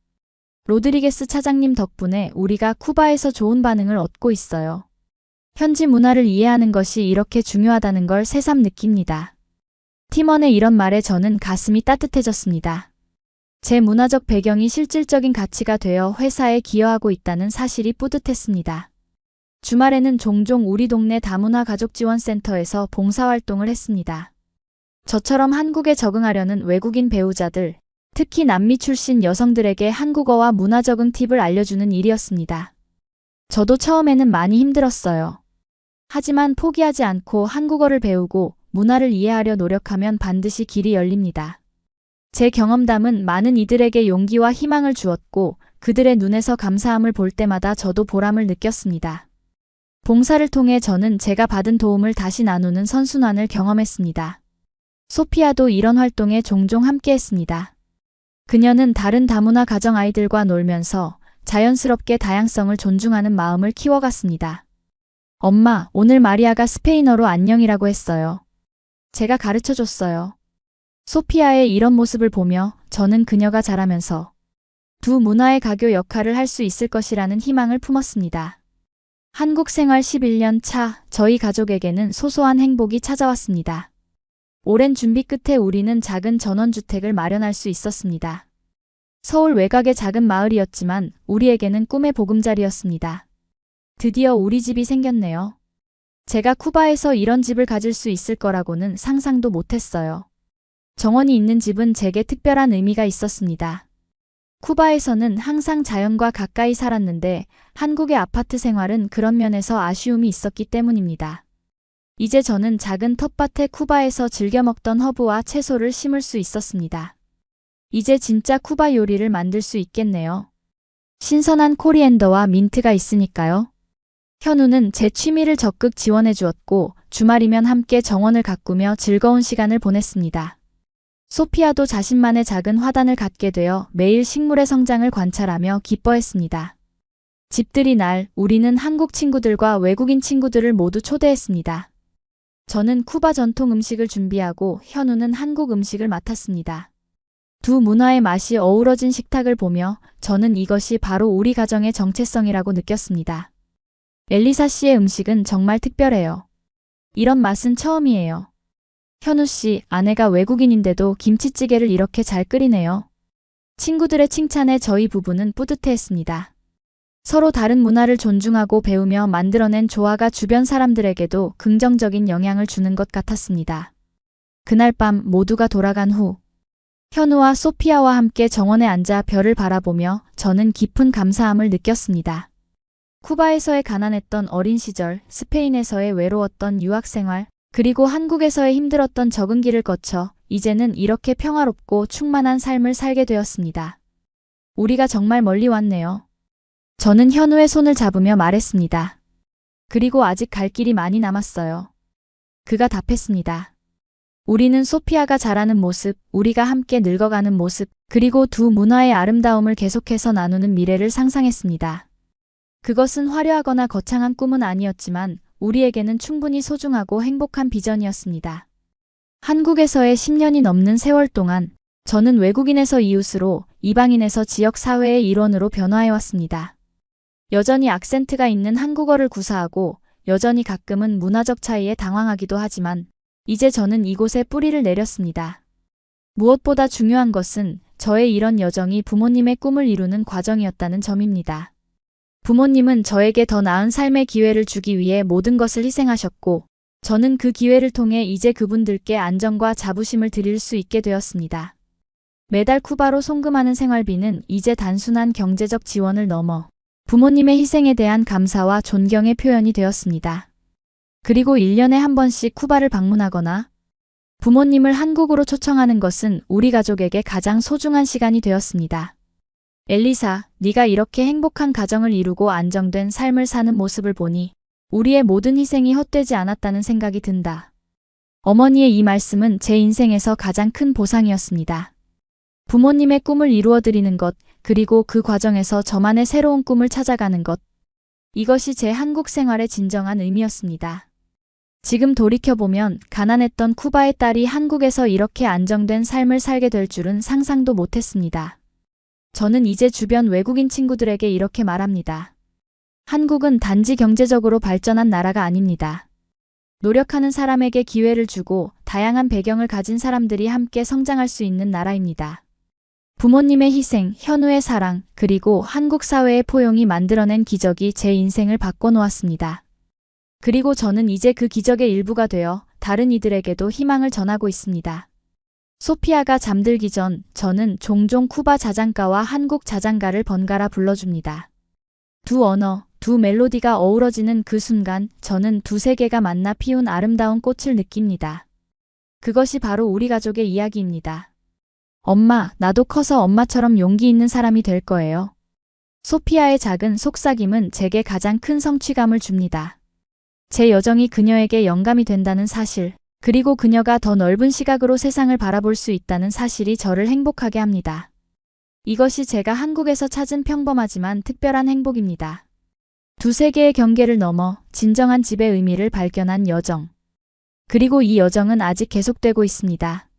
로드리게스 차장님 덕분에 우리가 쿠바에서 좋은 반응을 얻고 있어요. 현지 문화를 이해하는 것이 이렇게 중요하다는 걸 새삼 느낍니다. 팀원의 이런 말에 저는 가슴이 따뜻해졌습니다. 제 문화적 배경이 실질적인 가치가 되어 회사에 기여하고 있다는 사실이 뿌듯했습니다. 주말에는 종종 우리 동네 다문화 가족지원센터에서 봉사활동을 했습니다. 저처럼 한국에 적응하려는 외국인 배우자들, 특히 남미 출신 여성들에게 한국어와 문화 적응 팁을 알려주는 일이었습니다. 저도 처음에는 많이 힘들었어요. 하지만 포기하지 않고 한국어를 배우고 문화를 이해하려 노력하면 반드시 길이 열립니다. 제 경험담은 많은 이들에게 용기와 희망을 주었고 그들의 눈에서 감사함을 볼 때마다 저도 보람을 느꼈습니다. 봉사를 통해 저는 제가 받은 도움을 다시 나누는 선순환을 경험했습니다. 소피아도 이런 활동에 종종 함께했습니다. 그녀는 다른 다문화 가정 아이들과 놀면서 자연스럽게 다양성을 존중하는 마음을 키워갔습니다. 엄마, 오늘 마리아가 스페인어로 안녕이라고 했어요. 제가 가르쳐줬어요. 소피아의 이런 모습을 보며 저는 그녀가 자라면서 두 문화의 가교 역할을 할 수 있을 것이라는 희망을 품었습니다. 한국 생활 11년 차, 저희 가족에게는 소소한 행복이 찾아왔습니다. 오랜 준비 끝에 우리는 작은 전원주택을 마련할 수 있었습니다. 서울 외곽의 작은 마을이었지만 우리에게는 꿈의 보금자리였습니다. 드디어 우리 집이 생겼네요. 제가 쿠바에서 이런 집을 가질 수 있을 거라고는 상상도 못했어요. 정원이 있는 집은 제게 특별한 의미가 있었습니다. 쿠바에서는 항상 자연과 가까이 살았는데 한국의 아파트 생활은 그런 면에서 아쉬움이 있었기 때문입니다. 이제 저는 작은 텃밭에 쿠바에서 즐겨 먹던 허브와 채소를 심을 수 있었습니다. 이제 진짜 쿠바 요리를 만들 수 있겠네요. 신선한 코리앤더와 민트가 있으니까요. 현우는 제 취미를 적극 지원해 주었고 주말이면 함께 정원을 가꾸며 즐거운 시간을 보냈습니다. 소피아도 자신만의 작은 화단을 갖게 되어 매일 식물의 성장을 관찰하며 기뻐했습니다. 집들이 날 우리는 한국 친구들과 외국인 친구들을 모두 초대했습니다. 저는 쿠바 전통 음식을 준비하고 현우는 한국 음식을 맡았습니다. 두 문화의 맛이 어우러진 식탁을 보며 저는 이것이 바로 우리 가정의 정체성이라고 느꼈습니다. 엘리사 씨의 음식은 정말 특별해요. 이런 맛은 처음이에요. 현우 씨, 아내가 외국인인데도 김치찌개를 이렇게 잘 끓이네요. 친구들의 칭찬에 저희 부부는 뿌듯해했습니다. 서로 다른 문화를 존중하고 배우며 만들어낸 조화가 주변 사람들에게도 긍정적인 영향을 주는 것 같았습니다. 그날 밤 모두가 돌아간 후 현우와 소피아와 함께 정원에 앉아 별을 바라보며 저는 깊은 감사함을 느꼈습니다. 쿠바에서의 가난했던 어린 시절, 스페인에서의 외로웠던 유학생활, 그리고 한국에서의 힘들었던 적응기를 거쳐 이제는 이렇게 평화롭고 충만한 삶을 살게 되었습니다. 우리가 정말 멀리 왔네요. 저는 현우의 손을 잡으며 말했습니다. 그리고 아직 갈 길이 많이 남았어요. 그가 답했습니다. 우리는 소피아가 자라는 모습, 우리가 함께 늙어가는 모습, 그리고 두 문화의 아름다움을 계속해서 나누는 미래를 상상했습니다. 그것은 화려하거나 거창한 꿈은 아니었지만 우리에게는 충분히 소중하고 행복한 비전이었습니다. 한국에서의 10년이 넘는 세월 동안 저는 외국인에서 이웃으로, 이방인에서 지역사회의 일원으로 변화해왔습니다. 여전히 악센트가 있는 한국어를 구사하고 여전히 가끔은 문화적 차이에 당황하기도 하지만 이제 저는 이곳에 뿌리를 내렸습니다. 무엇보다 중요한 것은 저의 이런 여정이 부모님의 꿈을 이루는 과정이었다는 점입니다. 부모님은 저에게 더 나은 삶의 기회를 주기 위해 모든 것을 희생하셨고 저는 그 기회를 통해 이제 그분들께 안정과 자부심을 드릴 수 있게 되었습니다. 매달 쿠바로 송금하는 생활비는 이제 단순한 경제적 지원을 넘어 부모님의 희생에 대한 감사와 존경의 표현이 되었습니다. 그리고 1년에 한 번씩 쿠바를 방문하거나 부모님을 한국으로 초청하는 것은 우리 가족에게 가장 소중한 시간이 되었습니다. 엘리사, 네가 이렇게 행복한 가정을 이루고 안정된 삶을 사는 모습을 보니 우리의 모든 희생이 헛되지 않았다는 생각이 든다. 어머니의 이 말씀은 제 인생에서 가장 큰 보상이었습니다. 부모님의 꿈을 이루어드리는 것, 그리고 그 과정에서 저만의 새로운 꿈을 찾아가는 것. 이것이 제 한국 생활의 진정한 의미였습니다. 지금 돌이켜보면 가난했던 쿠바의 딸이 한국에서 이렇게 안정된 삶을 살게 될 줄은 상상도 못했습니다. 저는 이제 주변 외국인 친구들에게 이렇게 말합니다. 한국은 단지 경제적으로 발전한 나라가 아닙니다. 노력하는 사람에게 기회를 주고 다양한 배경을 가진 사람들이 함께 성장할 수 있는 나라입니다. 부모님의 희생, 현우의 사랑, 그리고 한국 사회의 포용이 만들어낸 기적이 제 인생을 바꿔놓았습니다. 그리고 저는 이제 그 기적의 일부가 되어 다른 이들에게도 희망을 전하고 있습니다. 소피아가 잠들기 전 저는 종종 쿠바 자장가와 한국 자장가를 번갈아 불러줍니다. 두 언어, 두 멜로디가 어우러지는 그 순간 저는 두 세계가 만나 피운 아름다운 꽃을 느낍니다. 그것이 바로 우리 가족의 이야기입니다. 엄마, 나도 커서 엄마처럼 용기 있는 사람이 될 거예요. 소피아의 작은 속삭임은 제게 가장 큰 성취감을 줍니다. 제 여정이 그녀에게 영감이 된다는 사실, 그리고 그녀가 더 넓은 시각으로 세상을 바라볼 수 있다는 사실이 저를 행복하게 합니다. 이것이 제가 한국에서 찾은 평범하지만 특별한 행복입니다. 두 세계의 경계를 넘어 진정한 집의 의미를 발견한 여정. 그리고 이 여정은 아직 계속되고 있습니다.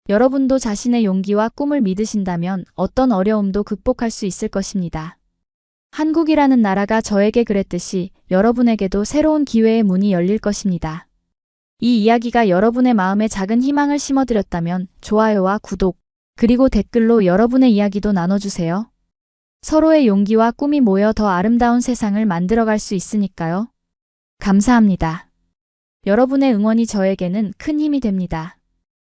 여러분도 자신의 용기와 꿈을 믿으신다면 어떤 어려움도 극복할 수 있을 것입니다. 한국이라는 나라가 저에게 그랬듯이 여러분에게도 새로운 기회의 문이 열릴 것입니다. 이 이야기가 여러분의 마음에 작은 희망을 심어드렸다면 좋아요와 구독, 그리고 댓글로 여러분의 이야기도 나눠주세요. 서로의 용기와 꿈이 모여 더 아름다운 세상을 만들어갈 수 있으니까요. 감사합니다. 여러분의 응원이 저에게는 큰 힘이 됩니다.